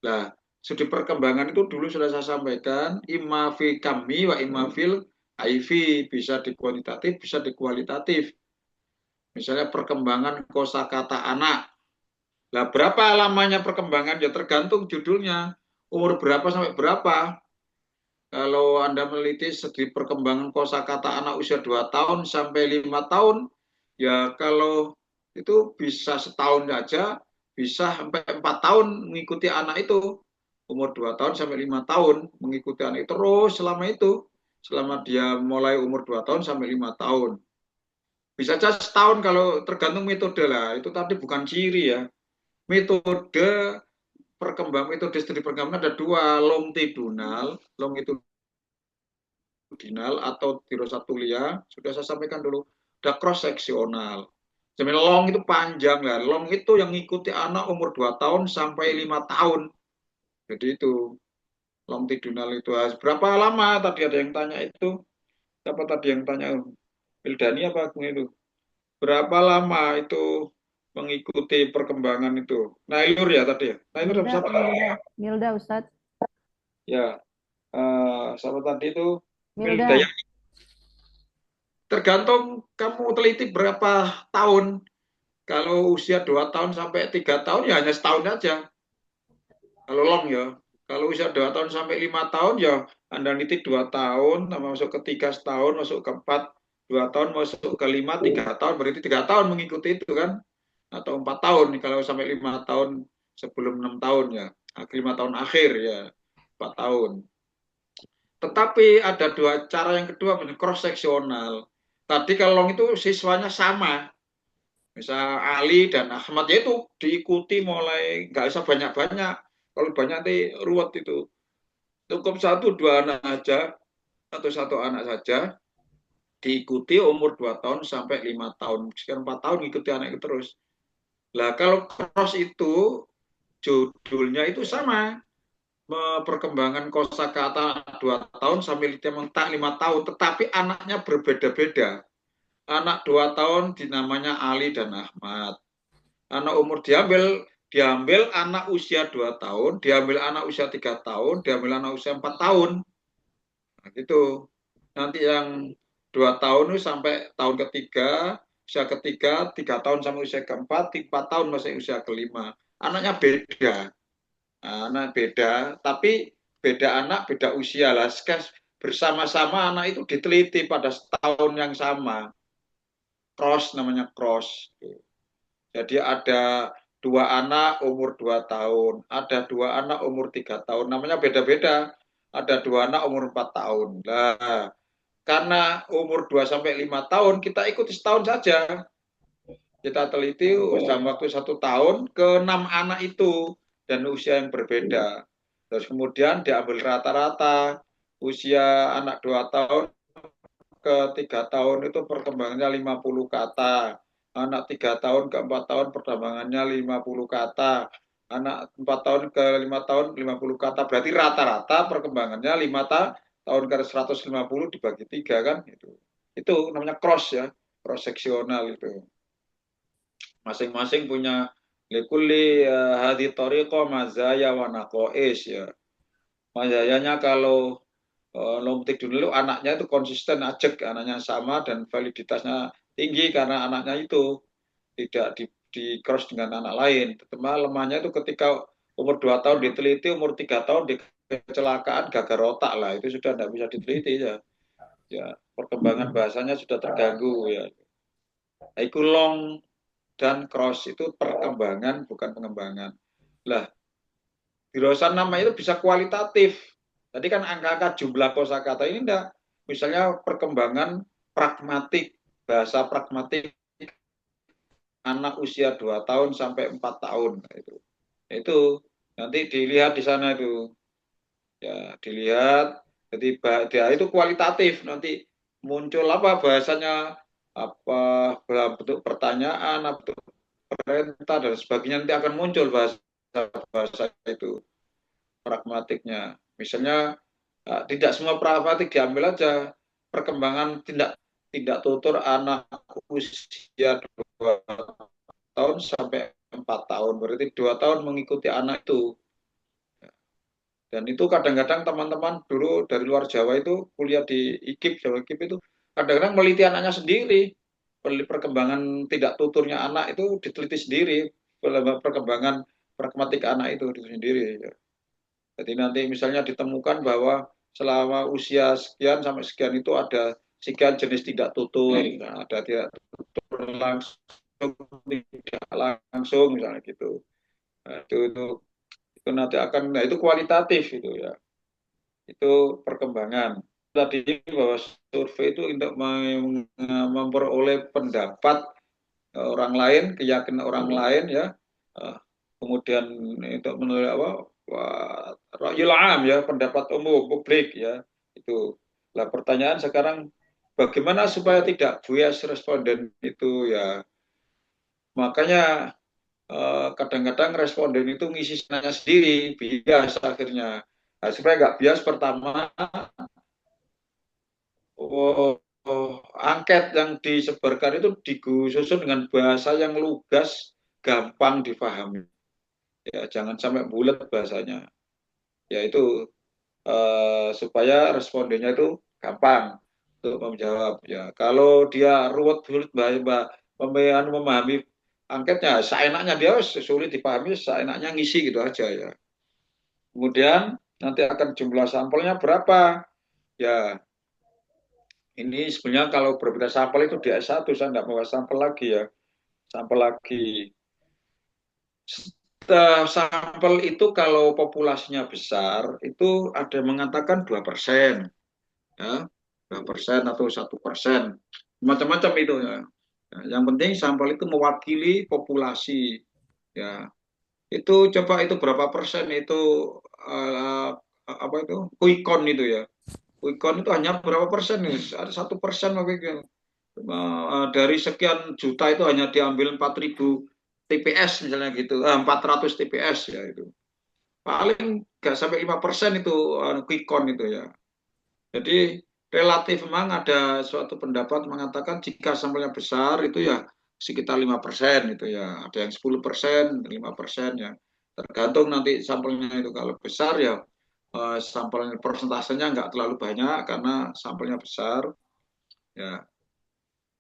A: Nah, studi perkembangan itu dulu sudah saya sampaikan, imma fi kami wa imma fil IV, bisa di kuantitatif, bisa di kualitatif. Misalnya perkembangan kosakata anak. Nah, berapa lamanya perkembangan? Ya tergantung judulnya. Umur berapa sampai berapa? Kalau Anda meneliti studi perkembangan kosakata anak usia 2 tahun sampai 5 tahun, ya kalau itu bisa setahun saja, bisa sampai 4 tahun mengikuti anak itu. Umur 2 tahun sampai 5 tahun mengikuti anak itu terus selama itu. Selama dia mulai umur 2 tahun sampai 5 tahun. Bisa saja setahun kalau tergantung metode lah. Itu tadi bukan ciri ya. Metode studi perkembangan ada 2, longitudinal atau dirosatulia, sudah saya sampaikan dulu. Ada cross seksional. Jadi long itu panjang lah. Long itu yang ngikuti anak umur 2 tahun sampai 5 tahun. Jadi itu longitudinal itu berapa lama tadi ada yang tanya itu, siapa tadi yang tanya, Wildani apa itu, berapa lama itu mengikuti perkembangan itu, Nailur ya tadi ya, Nailur siapa?
E: Milda Ustadz
A: ya, siapa tadi itu,
E: Milda
A: ya. Tergantung kamu teliti berapa tahun. Kalau usia 2 tahun sampai 3 tahun ya hanya setahun saja, kalau long ya. Kalau usia 2 tahun sampai 5 tahun ya Anda nitik 2 tahun, masuk ke 3 setahun, masuk ke 4, 2 tahun, masuk ke 5, 3 tahun, berarti 3 tahun mengikuti itu kan. Atau 4 tahun, kalau sampai 5 tahun sebelum 6 tahun ya. 5 tahun akhir ya, 4 tahun. Tetapi ada 2 cara yang kedua, cross seksional. Tadi kalau long itu siswanya sama. Misal Ali dan Ahmad ya itu diikuti mulai, nggak usah banyak-banyak. Kalau banyak nanti ruwet itu. Cukup 1-2 anak aja. atau satu anak saja, diikuti umur 2 tahun sampai 5 tahun. Sekian 4 tahun ngikuti anak itu terus. Lah kalau cross itu judulnya itu sama, perkembangan kosakata 2 tahun sampai 5 tahun, tetapi anaknya berbeda-beda. Anak 2 tahun dinamanya Ali dan Ahmad. Anak umur diambil anak usia 2 tahun, diambil anak usia 3 tahun, diambil anak usia 4 tahun. Nah, gitu. Nanti yang 2 tahun itu sampai tahun ketiga, usia ketiga, 3 tahun sampai usia keempat, 4 tahun masih usia kelima. Anaknya beda. Anak beda, tapi beda anak, beda usia lah. Bersama-sama anak itu diteliti pada tahun yang sama. Cross namanya cross. Jadi ada 2 anak umur 2 tahun, ada 2 anak umur 3 tahun, namanya beda-beda. Ada 2 anak umur 4 tahun. Nah, karena umur 2 sampai 5 tahun kita ikuti setahun saja. Kita teliti dalam waktu 1 tahun ke 6 anak itu dan usia yang berbeda. Terus kemudian diambil rata-rata usia anak 2 tahun ke 3 tahun itu perkembangannya 50 kata. Anak 3 tahun ke 4 tahun perkembangannya 50 kata. Anak 4 tahun ke 5 tahun 50 kata. Berarti rata-rata perkembangannya 5 tahun ke 150 dibagi 3 kan itu. Itu namanya cross ya, cross seksional itu. Masing-masing punya likulli hadhi tariqah mazaya wa naqais ya. Mazayanya kalau Lomptik dulu anaknya itu konsisten ajak, anaknya sama dan validitasnya tinggi karena anaknya itu tidak di cross dengan anak lain. Tetapi lemahnya itu ketika umur 2 tahun diteliti, umur 3 tahun di kecelakaan gagal otak lah, itu sudah tidak bisa diteliti ya. Ya, perkembangan bahasanya sudah terganggu ya. Itu long dan cross itu perkembangan bukan pengembangan. Lah, dirosan nama itu bisa kualitatif. Tadi kan angka-angka jumlah kosakata ini enggak. Misalnya perkembangan pragmatik, bahasa pragmatik anak usia 2 tahun sampai 4 tahun itu nanti dilihat di sana itu. Ya, dilihat jadi itu kualitatif, nanti muncul apa bahasanya, apa bentuk pertanyaan, bentuk perintah dan sebagainya, nanti akan muncul bahasa itu pragmatiknya. Misalnya tidak semua pragmatik diambil aja. Perkembangan tidak tutur anak usia 2 tahun sampai 4 tahun. Berarti 2 tahun mengikuti anak itu. Dan itu kadang-kadang teman-teman dulu dari luar Jawa itu kuliah di IKIP, Jawa IKIP itu kadang-kadang meliti anaknya sendiri. Perkembangan tidak tuturnya anak itu diteliti sendiri. Perkembangan pragmatik anak itu sendiri. Jadi nanti misalnya ditemukan bahwa selama usia sekian sampai sekian itu ada sekian jenis tidak tutur, ada tidak tutur langsung, tidak langsung misalnya gitu. Nah, itu nanti akan, nah itu kualitatif itu ya. Itu perkembangan. Tadi bahwa survei itu untuk memperoleh pendapat orang lain, keyakinan orang lain ya. Kemudian untuk menilai apa? Ra'yul am ya, pendapat umum publik ya. Itu. Nah, pertanyaan sekarang bagaimana supaya tidak bias responden itu ya. Makanya kadang-kadang responden itu ngisi senanya sendiri, bias akhirnya. Nah, supaya nggak bias, pertama angket yang disebarkan itu disusun dengan bahasa yang lugas, gampang difahami. Ya, jangan sampai bulat bahasanya. Yaitu supaya respondennya itu gampang untuk menjawab. Ya, kalau dia ruwet memahami angketnya, seenaknya dia sulit dipahami, seenaknya ngisi gitu aja ya. Kemudian nanti akan jumlah sampelnya berapa? Ya, ini sebenarnya kalau berbeda sampel itu di S1, saya nggak mau sampel lagi ya. Sampel lagi. Sampel itu kalau populasinya besar, itu ada yang mengatakan 2%. Ya, 2% atau 1%. Macam-macam itu ya. Yang penting sampel itu mewakili populasi. Ya, itu coba itu berapa persen itu apa itu quick count itu ya. quick count itu hanya berapa persen nih? Ada 1% dari sekian juta itu hanya diambil 4.000 TPS misalnya gitu, 400 TPS ya itu. Paling nggak sampai 5% itu quick count itu ya. Jadi relatif memang ada suatu pendapat mengatakan jika sampelnya besar itu ya sekitar 5% itu ya. Ada yang 10%, 5% ya. Tergantung nanti sampelnya itu. Kalau besar ya sampelnya persentasenya nggak terlalu banyak karena sampelnya besar. Ya,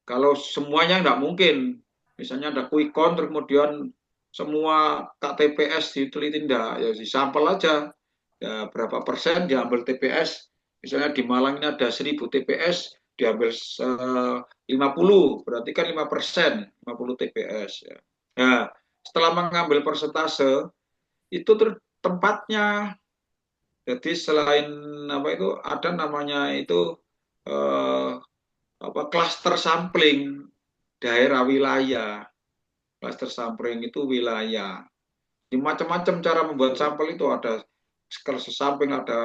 A: kalau semuanya nggak mungkin. Misalnya ada quick count kemudian semua KTPS diteliti enggak, ya di sampel aja. Ya, berapa persen diambil TPS. Misalnya di Malang ini ada 1.000 TPS, diambil 50, berarti kan 5%, 50 TPS. Ya. Nah, setelah mengambil persentase, itu tempatnya. Jadi selain apa itu ada namanya itu eh, apa cluster sampling daerah wilayah. Cluster sampling itu wilayah. Di macam-macam cara membuat sampel itu ada cluster sampling, ada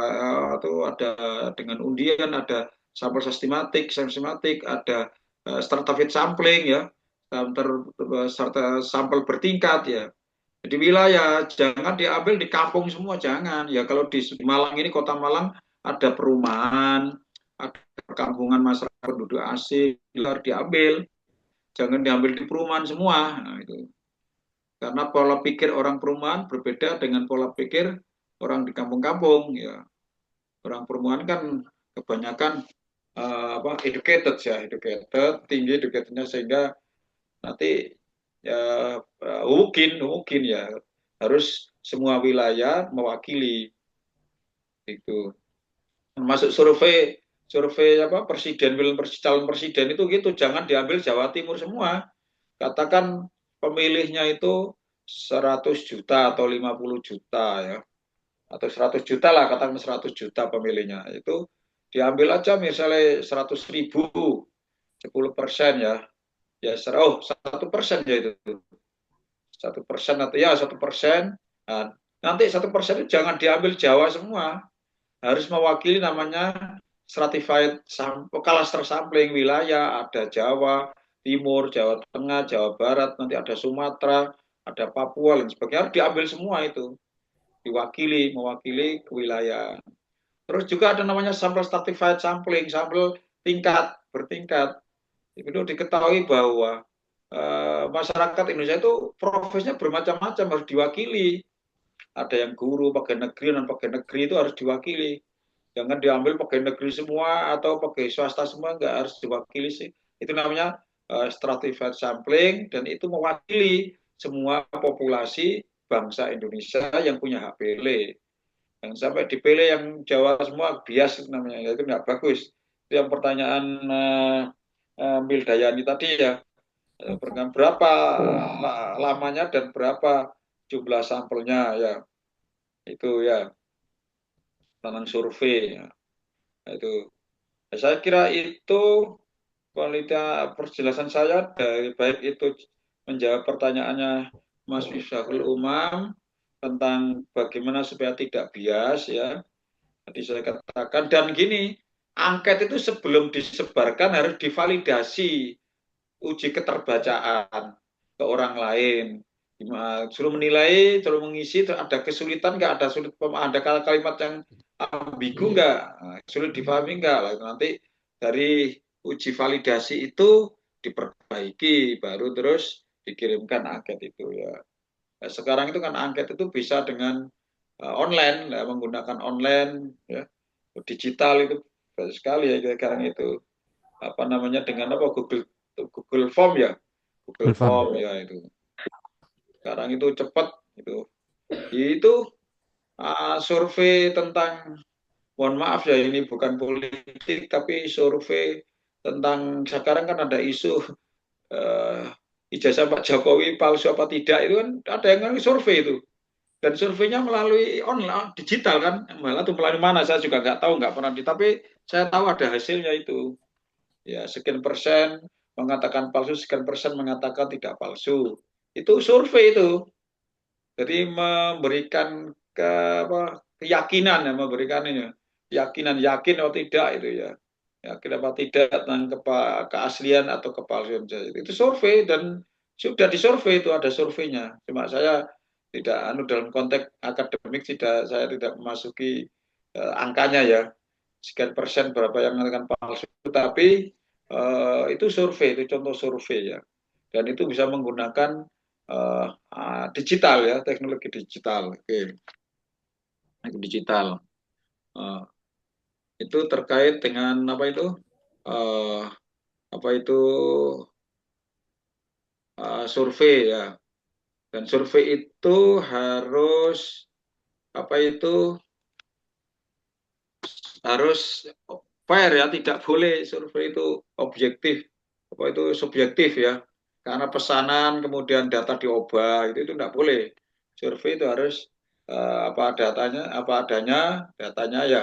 A: dengan undian, ada sampel sistematik, ada stratified sampling ya, sampel bertingkat ya. Di wilayah jangan diambil di kampung semua, jangan ya. Kalau di Malang ini, kota Malang, ada perumahan, ada perkampungan masyarakat penduduk asing, harus diambil, jangan diambil di perumahan semua. Nah, itu karena pola pikir orang perumahan berbeda dengan pola pikir orang di kampung-kampung ya. Orang perumahan kan kebanyakan educated ya, tinggi educatednya, sehingga nanti ya mungkin ya harus semua wilayah mewakili itu. Masuk survei presiden, calon presiden itu gitu, jangan diambil Jawa Timur semua. Katakan pemilihnya itu 100 juta atau 50 juta ya, atau 100 juta lah, katakan 100 juta pemilihnya, itu diambil aja misalnya 100.000, 10% ya, ya 1% ya itu, 1% atau ya 1%. Nah, nanti 1% itu jangan diambil Jawa semua, harus mewakili namanya stratified cluster sampling wilayah, ada Jawa Timur, Jawa Tengah, Jawa Barat, nanti ada Sumatera, ada Papua dan sebagainya, harus diambil semua itu, mewakili kewilayahan. Terus juga ada namanya sampel stratified sampling, sampel bertingkat. Itu diketahui bahwa masyarakat Indonesia itu profesinya bermacam-macam, harus diwakili. Ada yang guru, pegawai negeri, non pegawai negeri itu harus diwakili. Jangan diambil pegawai negeri semua atau pegawai swasta semua, nggak harus diwakili sih. Itu namanya stratified sampling, dan itu mewakili semua populasi bangsa Indonesia yang punya hak pilih. Yang sampai dipilih yang Jawa semua bias namanya, itu nggak bagus. Itu yang pertanyaan Mildayani tadi ya, berapa lamanya dan berapa jumlah sampelnya ya, itu ya tentang survei ya. Itu saya kira itu perjelasan saya, dari baik itu menjawab pertanyaannya Mas Miftahul Umam tentang bagaimana supaya tidak bias ya. Tadi saya katakan, dan gini, angket itu sebelum disebarkan harus divalidasi uji keterbacaan ke orang lain. Suruh menilai, suruh mengisi, ada kesulitan nggak, ada kalimat yang ambigu nggak, sulit dipahami nggak, nanti dari uji validasi itu diperbaiki, baru terus dikirimkan angket itu ya. Nah, sekarang itu kan angket itu bisa dengan online, ya, menggunakan online ya, digital itu banyak sekali ya sekarang itu, apa namanya, dengan Google Form ya, Google Form ya, itu sekarang itu cepat itu survei tentang, mohon maaf ya, ini bukan politik tapi survei tentang, sekarang kan ada isu ijazah Pak Jokowi palsu apa tidak, itu kan ada yang survei itu, dan surveinya melalui online digital kan, malah tuh melalui mana saya juga nggak tahu, nggak pernah tapi saya tahu ada hasilnya itu ya, sekian persen mengatakan palsu, sekian persen mengatakan tidak palsu, itu survei itu. Jadi memberikan keyakinan ya, memberikan ini keyakinan yakin atau tidak itu ya. Yakin apa tidak tentang keaslian atau kepalsuan itu survei dan sudah disurvei itu ada surveinya. Cuma saya tidak dalam konteks akademik saya tidak memasuki angkanya ya sekian persen berapa yang mengatakan palsu. Tapi itu survei, itu contoh survei ya. Dan itu bisa menggunakan digital ya, teknologi digital. Oke. Digital. Itu terkait dengan apa itu? Apa itu survei ya. Dan survei itu harus apa itu harus fair ya, tidak boleh survei itu objektif, apa itu subjektif ya. Karena pesanan kemudian data diubah itu tidak boleh. Survei itu harus apa adanya datanya ya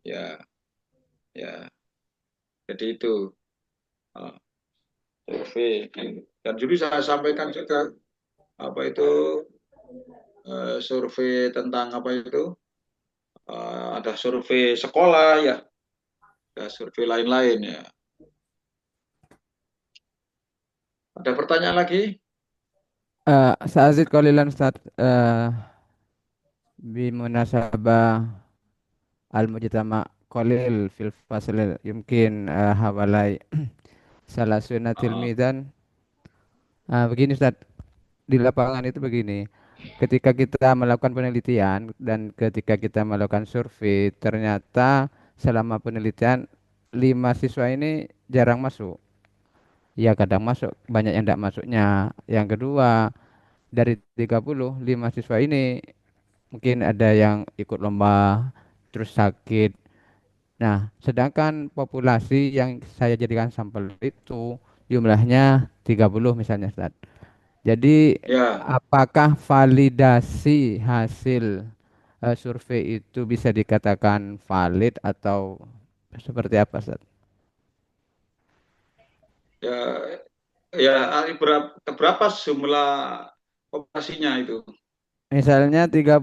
A: ya ya. Jadi itu survei. Dan juga saya sampaikan juga apa itu survei tentang apa itu ada survei sekolah ya, ada survei lain-lain ya. Ada pertanyaan lagi?
G: Sa'azid qalilan Ustaz, bimunasabah al-mujtama qalil fil fasl yumkin hawalai salasunatil
A: Uh,
G: mizan. Begini Ustaz, di lapangan itu begini. Ketika kita melakukan penelitian dan ketika kita melakukan survei, ternyata selama penelitian 5 siswa ini jarang masuk. Ya kadang masuk, banyak yang tidak masuknya. Yang kedua, dari 30, 5 siswa ini mungkin ada yang ikut lomba, terus sakit. Nah, sedangkan populasi yang saya jadikan sampel itu jumlahnya 30 misalnya, Ustaz. Jadi,
A: ya
G: apakah validasi hasil survei itu bisa dikatakan valid atau seperti apa, Ustaz?
A: ya ya berapa jumlah populasinya itu?
G: Misalnya 30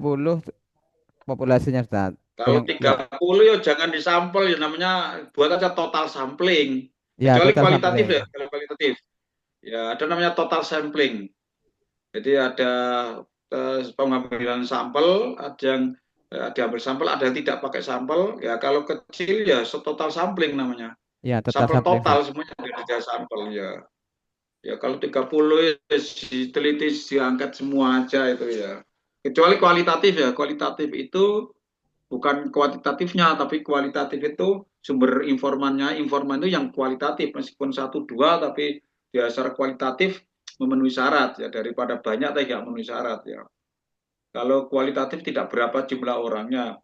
G: populasinya, Ustaz.
A: Kalau
G: Yang
A: 30 ya jangan disampel ya, namanya buat aja total sampling.
G: ya
A: Kecuali
G: total
A: kualitatif
G: sampling.
A: ya, kalau kualitatif. Ya ada namanya total sampling. Jadi ada pengambilan sampel, ada yang diambil sampel, ada yang tidak pakai sampel. Ya kalau kecil ya total sampling namanya.
G: Ya, total
A: Sampel
G: sampling, Ustaz.
A: total semuanya ada 3 sampel ya. Ya kalau 30 ya diteliti diangkat semua aja itu ya. Kecuali kualitatif ya. Kualitatif itu bukan kuantitatifnya, tapi kualitatif itu sumber informan itu yang kualitatif, meskipun satu dua, tapi ya secara kualitatif memenuhi syarat ya, daripada banyak tapi tidak memenuhi syarat ya. Kalau kualitatif tidak berapa jumlah orangnya,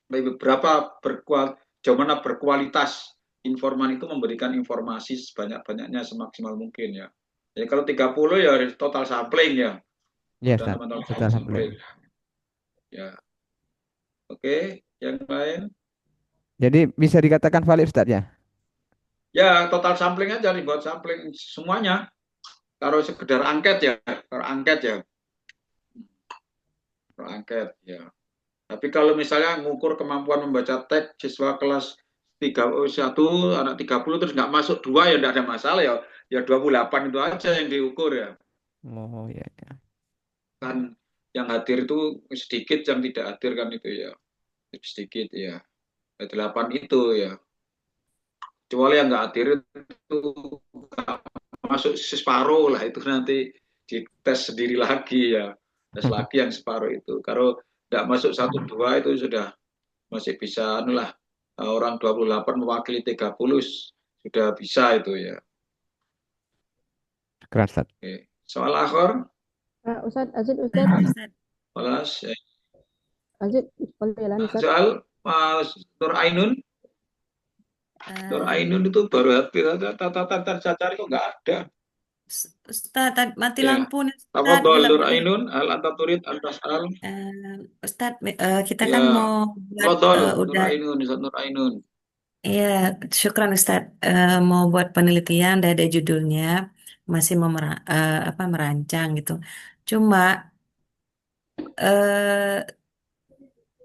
A: tapi berapa jauh mana berkualitas informan itu memberikan informasi sebanyak-banyaknya semaksimal mungkin ya. Jadi kalau 30 ya total sampling ya,
G: Ya,
A: sudah
G: Ustaz.
A: teman-teman
G: Total sampling.
A: sampling ya. Oke, yang lain?
G: Jadi bisa dikatakan valid, Ustaz ya?
A: Ya, total sampling aja dibuat sampling semuanya. Kalau sekedar angket ya, kalau angket ya, kalau angket ya. Tapi kalau misalnya mengukur kemampuan membaca teks siswa kelas 31, anak 30 terus nggak masuk dua ya nggak ada masalah ya. Ya 28 itu aja yang diukur ya.
G: Oh ya, ya.
A: Kan yang hadir itu sedikit, yang tidak hadir kan itu ya. Sedikit ya. 8 itu ya. Kecuali yang nggak hadir itu masuk separuh lah, itu nanti dites sendiri lagi ya, tes lagi yang separuh itu. Kalau tidak masuk satu dua itu sudah masih bisa anu lah, orang 28 mewakili 30 sudah bisa itu ya.
G: Keren, Ustaz.
A: Oke. Soal akhir,
E: Ustadz Azid, Ustadz
A: balas
E: Azid, Ustadz.
A: soal Mas Nur Ainun. Nur Ainun itu baru hadir, tata cari kok nggak ada.
I: Ustadz, mati
A: Ya.
I: lampu nih, Ustadz.
A: Tafadhol Nur Ainun, al anta turid al tas'al.
I: Ustadz, kita
A: Ya.
I: kan mau buat
A: Tafadhol Nur
I: udah,
A: Ainun, Ustaz Nur Ainun.
I: ya, syukran Ustadz. Mau buat penelitian, udah ada judulnya, masih mau merancang gitu. Cuma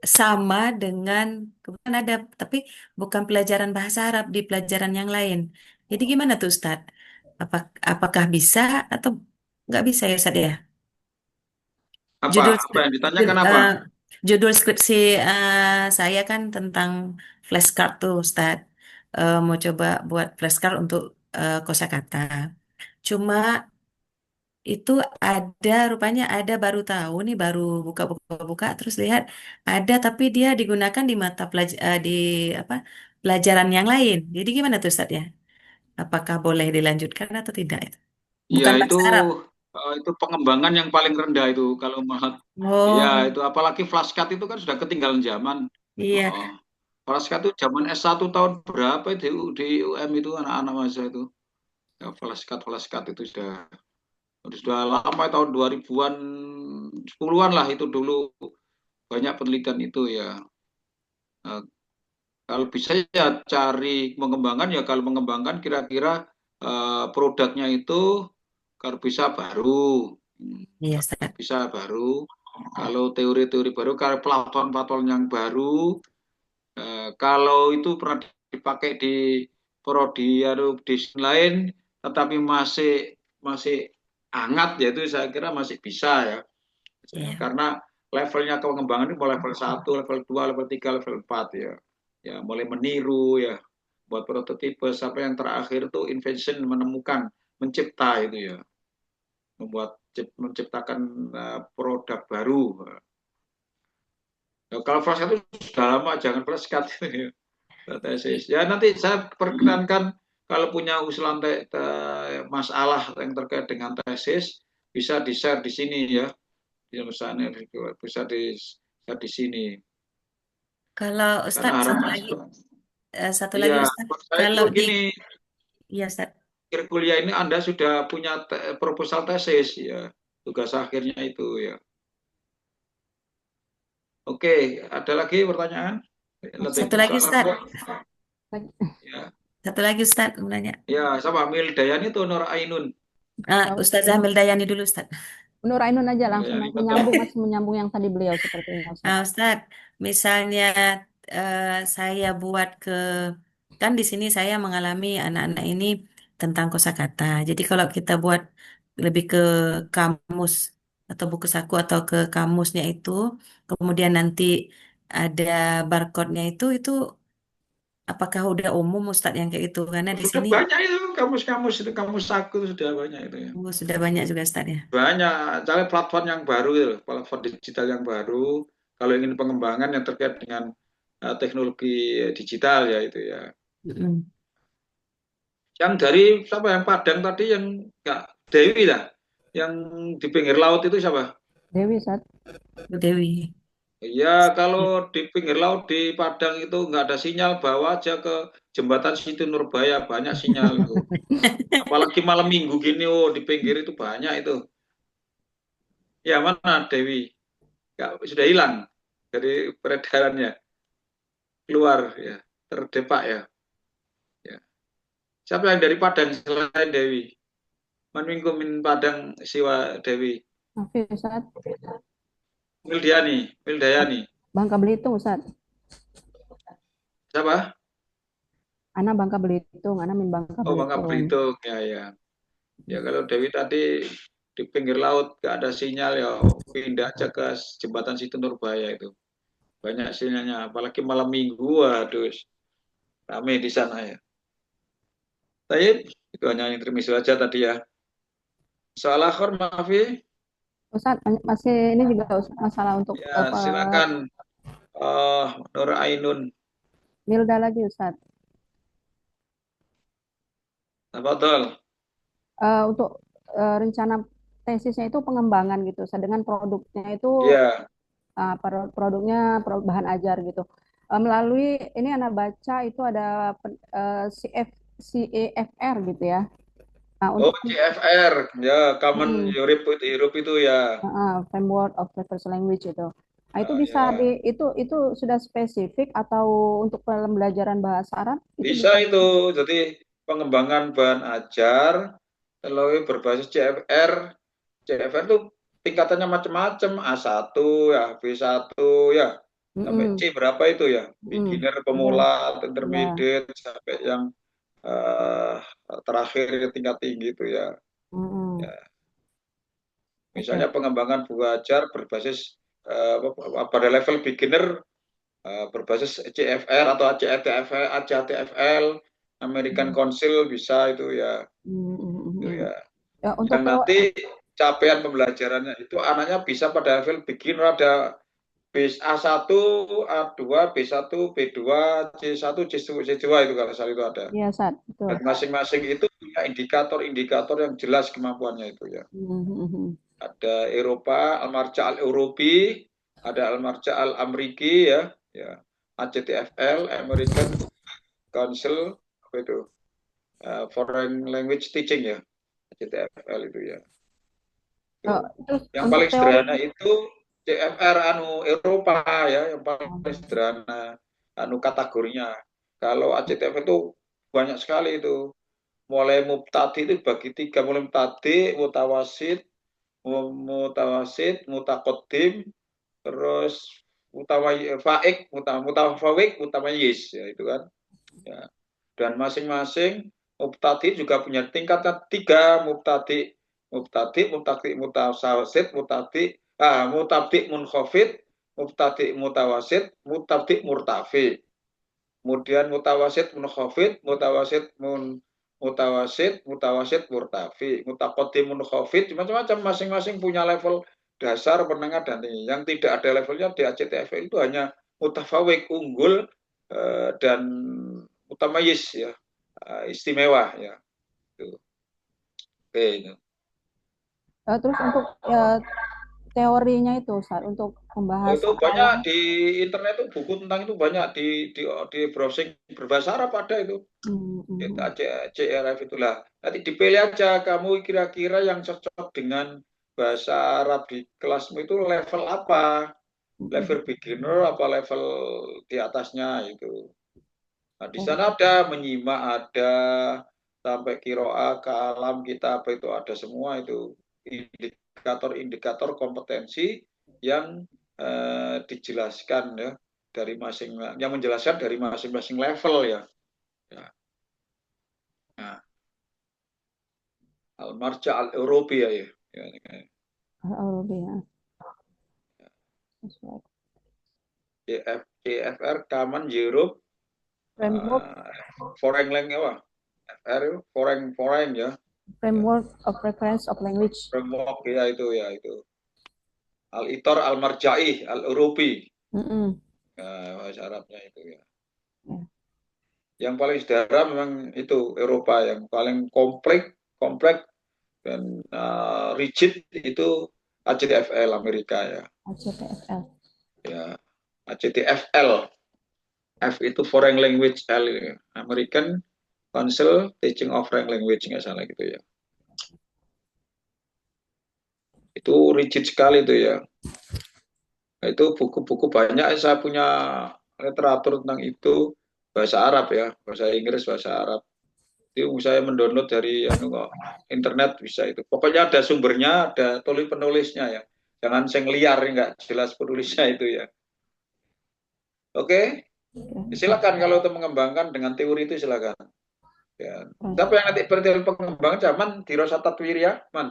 I: sama dengan bukan ada tapi bukan pelajaran bahasa Arab di pelajaran yang lain. Jadi gimana tuh Ustadz? Apakah bisa atau nggak bisa ya Ustadz ya?
A: Apa?
I: Judul
A: Apa yang
I: jud-
A: ditanyakan apa?
I: eh, judul skripsi saya kan tentang flashcard tuh Ustadz. Mau coba buat flashcard untuk kosakata. Cuma itu ada rupanya ada baru tahu nih baru buka-buka terus lihat ada tapi dia digunakan di di apa pelajaran yang lain. Jadi gimana tuh Ustadz ya? Apakah boleh dilanjutkan atau tidak?
A: Ya
I: Bukan
A: itu
I: bahasa Arab.
A: itu pengembangan yang paling rendah itu kalau mahat. Ya
I: Oh,
A: itu apalagi flashcard itu kan sudah ketinggalan zaman.
I: iya,
A: Oh, flashcard itu zaman S1 tahun berapa itu di UM itu anak-anak masa itu. Ya, flashcard itu sudah lama tahun 2000-an 10-an lah itu dulu banyak penelitian itu ya. Nah, kalau bisa ya cari mengembangkan ya kalau mengembangkan kira-kira produknya itu kalau bisa baru.
I: iya
A: Kalau
I: Ustadz.
A: bisa baru. Kalau teori-teori baru, kalau platform-platform yang baru, kalau itu pernah dipakai di prodi atau di lain, tetapi masih masih hangat, yaitu saya kira masih bisa ya.
I: Iya,
A: Karena levelnya pengembangan ini mulai level 1, level 2, level 3, level 4 ya. Ya, mulai meniru ya, buat prototipe sampai yang terakhir itu invention menemukan, mencipta itu ya, menciptakan produk baru. Ya, kalau flashcard itu sudah lama, jangan flashcard ya, tesis. Ya nanti saya perkenankan kalau punya usulan masalah yang terkait dengan tesis bisa di-share di sini ya. Misalnya bisa di sini.
I: kalau
A: Karena
I: Ustadz
A: harapan
I: satu lagi
A: ya
I: Ustadz,
A: buat saya itu
I: kalau di
A: gini,
I: iya Ustadz,
A: akhir kuliah ini Anda sudah punya proposal tesis ya, tugas akhirnya itu ya. Oke, ada lagi pertanyaan? Lebih
I: satu lagi
A: soal
I: Ustadz,
A: ya.
I: satu lagi Ustadz mau nanya.
A: Ya, sama Mil Dayani itu Nur Ainun.
I: Ustazah Mildayani dulu Ustadz.
E: Nur Ainun aja
A: Mil
E: langsung
A: Dayani betul.
E: menyambung masih menyambung yang tadi beliau sepertinya Ustaz.
I: Ustadz, misalnya saya buat kan di sini saya mengalami anak-anak ini tentang kosakata. Jadi kalau kita buat lebih ke kamus atau buku saku atau ke kamusnya itu, kemudian nanti ada barcode-nya itu apakah udah umum Ustadz yang kayak itu? Karena di
A: Sudah
I: sini
A: banyak itu kamus-kamus itu kamus saku itu sudah banyak itu ya.
I: sudah banyak juga Ustadz ya.
A: Banyak cari platform yang baru itu, platform digital yang baru. Kalau ingin pengembangan yang terkait dengan teknologi digital ya itu ya.
I: Mm-mm.
A: Yang dari siapa yang Padang tadi yang enggak Dewi lah, yang di pinggir laut itu siapa?
E: Dewi Ustaz.
I: Bu Dewi.
A: Ya kalau di pinggir laut di Padang itu nggak ada sinyal, bawa aja ke jembatan Situ Nurbaya banyak sinyal itu. Apalagi malam minggu gini, oh di pinggir itu banyak itu. Ya mana Dewi? Nggak, sudah hilang dari peredarannya, keluar ya, terdepak ya. Ya. Siapa yang dari Padang selain Dewi? Manminggu min Padang siwa Dewi.
E: Oke Ustaz.
A: Wildayani.
E: Bangka Belitung Ustaz.
A: Siapa?
E: Ana Bangka Belitung, Ana min Bangka
A: Oh, Bangka
E: Belitung.
A: Belitung. Ya, ya. Ya kalau Dewi tadi di pinggir laut gak ada sinyal ya pindah aja ke jembatan Situ Nurbaya itu. Banyak sinyalnya, apalagi malam minggu, waduh, rame di sana ya. Baik, itu hanya intermezzo aja tadi ya. Soal akhir, Maafi.
E: Ustaz, masih ini juga masalah untuk
A: Ya, silakan Nur Ainun.
E: Milda lagi Ustaz.
A: Tafadhol.
E: Untuk rencana tesisnya itu pengembangan gitu, Ustaz, dengan produknya itu
A: Ya,
E: produknya bahan ajar gitu. Melalui ini anak baca itu ada CEFR gitu ya. Nah,
A: oh
E: untuk
A: CFR, ya Common Europe itu ya.
E: framework of reference language itu. Nah, itu bisa
A: Ya.
E: itu sudah spesifik atau untuk pembelajaran bahasa Arab
A: Bisa itu, jadi pengembangan bahan ajar, kalau berbasis CFR, CFR itu tingkatannya macam-macam, A1, ya, B1, ya. Sampai
E: Mm-mm.
A: C berapa itu ya?
E: Mm.
A: Beginner,
E: Ya,
A: pemula,
E: ya.
A: intermediate, sampai yang terakhir tingkat tinggi itu ya.
E: Mm-mm.
A: Ya.
E: Oke.
A: Misalnya pengembangan buku ajar berbasis pada level beginner berbasis CFR atau ACTFL, American Council bisa itu ya. Itu
E: Mm-mm.
A: ya.
E: Ya, untuk
A: Yang nanti capaian pembelajarannya itu anaknya bisa pada level beginner ada A1, A2, B1, B2, C1, C2 itu kalau salah itu ada.
E: ya saat betul.
A: Dan masing-masing itu punya indikator-indikator yang jelas kemampuannya itu ya.
E: Mm-mm.
A: Ada Eropa, Al-Marja Al-Europi, ada Al-Marja Al-Amriki ya, ya. ACTFL, American Council, apa itu? Foreign Language Teaching ya, ACTFL itu ya.
E: Oh, terus
A: Yang
E: untuk
A: paling
E: teori.
A: sederhana itu CFR Eropa ya, yang paling sederhana kategorinya. Kalau ACTF itu banyak sekali itu. Mulai mubtadi itu bagi 3, mulai mubtadi, mutawasid, terus mutafawik, mutamayyiz ya itu kan. Ya. Dan masing-masing mubtadi juga punya tingkatan 3, mubtadi, mutawasid, mubtadi munkhafid, mubtadi mutawasid, mubtadi murtafi. Kemudian mutawasid munkhafid, mutawasid murtafi, mutaqaddim munkhafid, macam-macam, masing-masing punya level dasar, menengah dan tinggi. Yang tidak ada levelnya di ACTFL itu hanya mutafawik, unggul, dan mutamayyiz ya, istimewa ya. Oke, itu.
E: Terus untuk teorinya itu Ustaz, untuk membahas
A: Itu banyak di internet itu, buku tentang itu banyak di browsing, berbahasa Arab ada itu. CRF itulah. Nanti dipilih aja kamu kira-kira yang cocok dengan bahasa Arab di kelasmu itu level apa? Level beginner apa level di atasnya itu. Nah, di sana ada menyimak, ada sampai kiroah, kalam, kitab itu ada semua itu indikator-indikator kompetensi yang dijelaskan ya dari yang menjelaskan dari masing-masing level ya. Ya. Nah, Al-Marja Al-Europi ya.
E: Al-Europi ya.
A: CFR Common Europe
E: Framework
A: Foreign Language FR foreign ya.
E: Framework of Reference of Language.
A: Framework ya itu. Al-Itor Al-Marja'i Al-Europi. Bahasa Arabnya itu ya. Yang paling sederhana memang itu Eropa, yang paling kompleks dan rigid itu ACTFL Amerika ya.
E: ACTFL.
A: Ya, ACTFL. F itu Foreign Language, L American Council Teaching of Foreign Language, nggak salah gitu ya. Itu rigid sekali itu ya. Nah, itu buku-buku banyak, saya punya literatur tentang itu, bahasa Arab ya, bahasa Inggris, bahasa Arab. Itu saya mendownload dari internet bisa itu. Pokoknya ada sumbernya, ada penulisnya ya. Jangan sing liar, nggak jelas penulisnya itu ya. Oke, silakan kalau untuk mengembangkan dengan teori itu silakan. Ya. Siapa yang nanti berarti pengembangan zaman di Rosatatwir ya, man.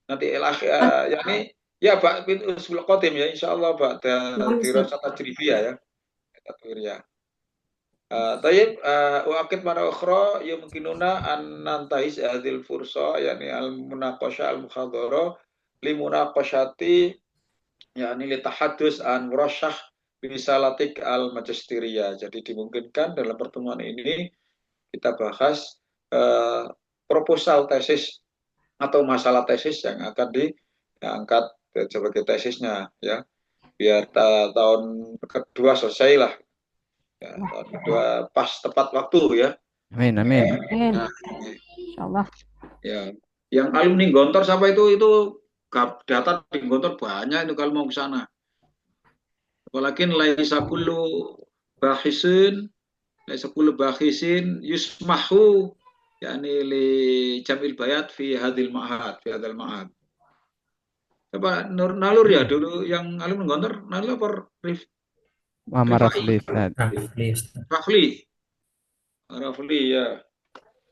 A: Nanti yakni ya Pak bin Usul Qadim ya, insya Allah Pak di Rosatatwir ya. Tatwir ya. Tayyib uakid mana ukhra yumkinuna an nantahis hadil fursa yakni al munaqasha al mukhadara li munaqashati yakni li tahaddus an murasyah bisalatik al magisteriya. Jadi dimungkinkan dalam pertemuan ini kita bahas proposal tesis atau masalah tesis yang akan diangkat sebagai tesisnya ya, biar tahun kedua selesai lah ya, tahun kedua pas tepat waktu ya.
G: Amin, amin.
E: Nah, insyaallah.
A: Ya, yang alumni Gontor sampai itu data di Gontor banyak itu kalau mau ke sana. Apalagi laisa kullu bahisin yusmahu yakni li jamil bayat fi hadil ma'had fi hadal ma'had. Coba Nalur ya dulu yang alumni Gontor, Nalur apa Rif?
G: Muhammad
A: Rifai,
G: Rafli, Ustaz.
H: Rafli, Ustaz.
A: Rafli ya.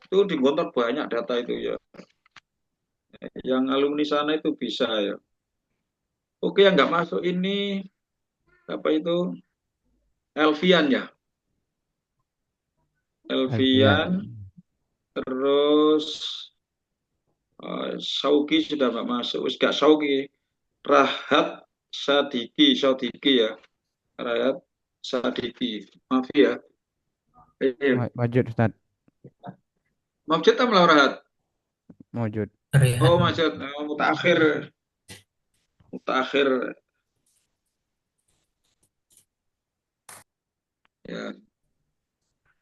A: Itu di Gontor banyak data itu ya. Yang alumni sana itu bisa ya. Oke, yang nggak masuk ini apa itu? Elvian ya. Elvian, terus Sauki sudah nggak masuk. Wis gak Sauki. Rahat Sadiki ya. Rahat Sadiki. Maaf ya.
G: Wajud, Ustaz.
A: Maujud atau Rahat?
G: Wajud.
A: Oh, maksud mutakhir. Ya,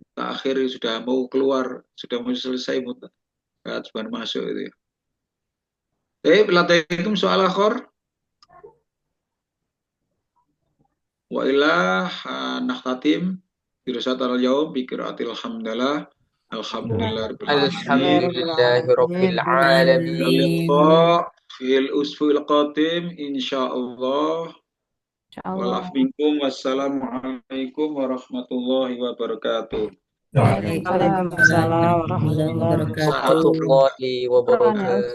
A: mutakhir sudah mau keluar, sudah mau selesai cuma masuk itu. Latihkum soal akhir. Wa ilah nakhtatim birasat al-yaum bi qiraatil hamdalah.
J: Alhamdulillahirabbil alamin.
A: Fil usful qadim insyaallah. Wassalamualaikum warahmatullahi wabarakatuh.
D: Waalaikumsalam warahmatullahi wabarakatuh.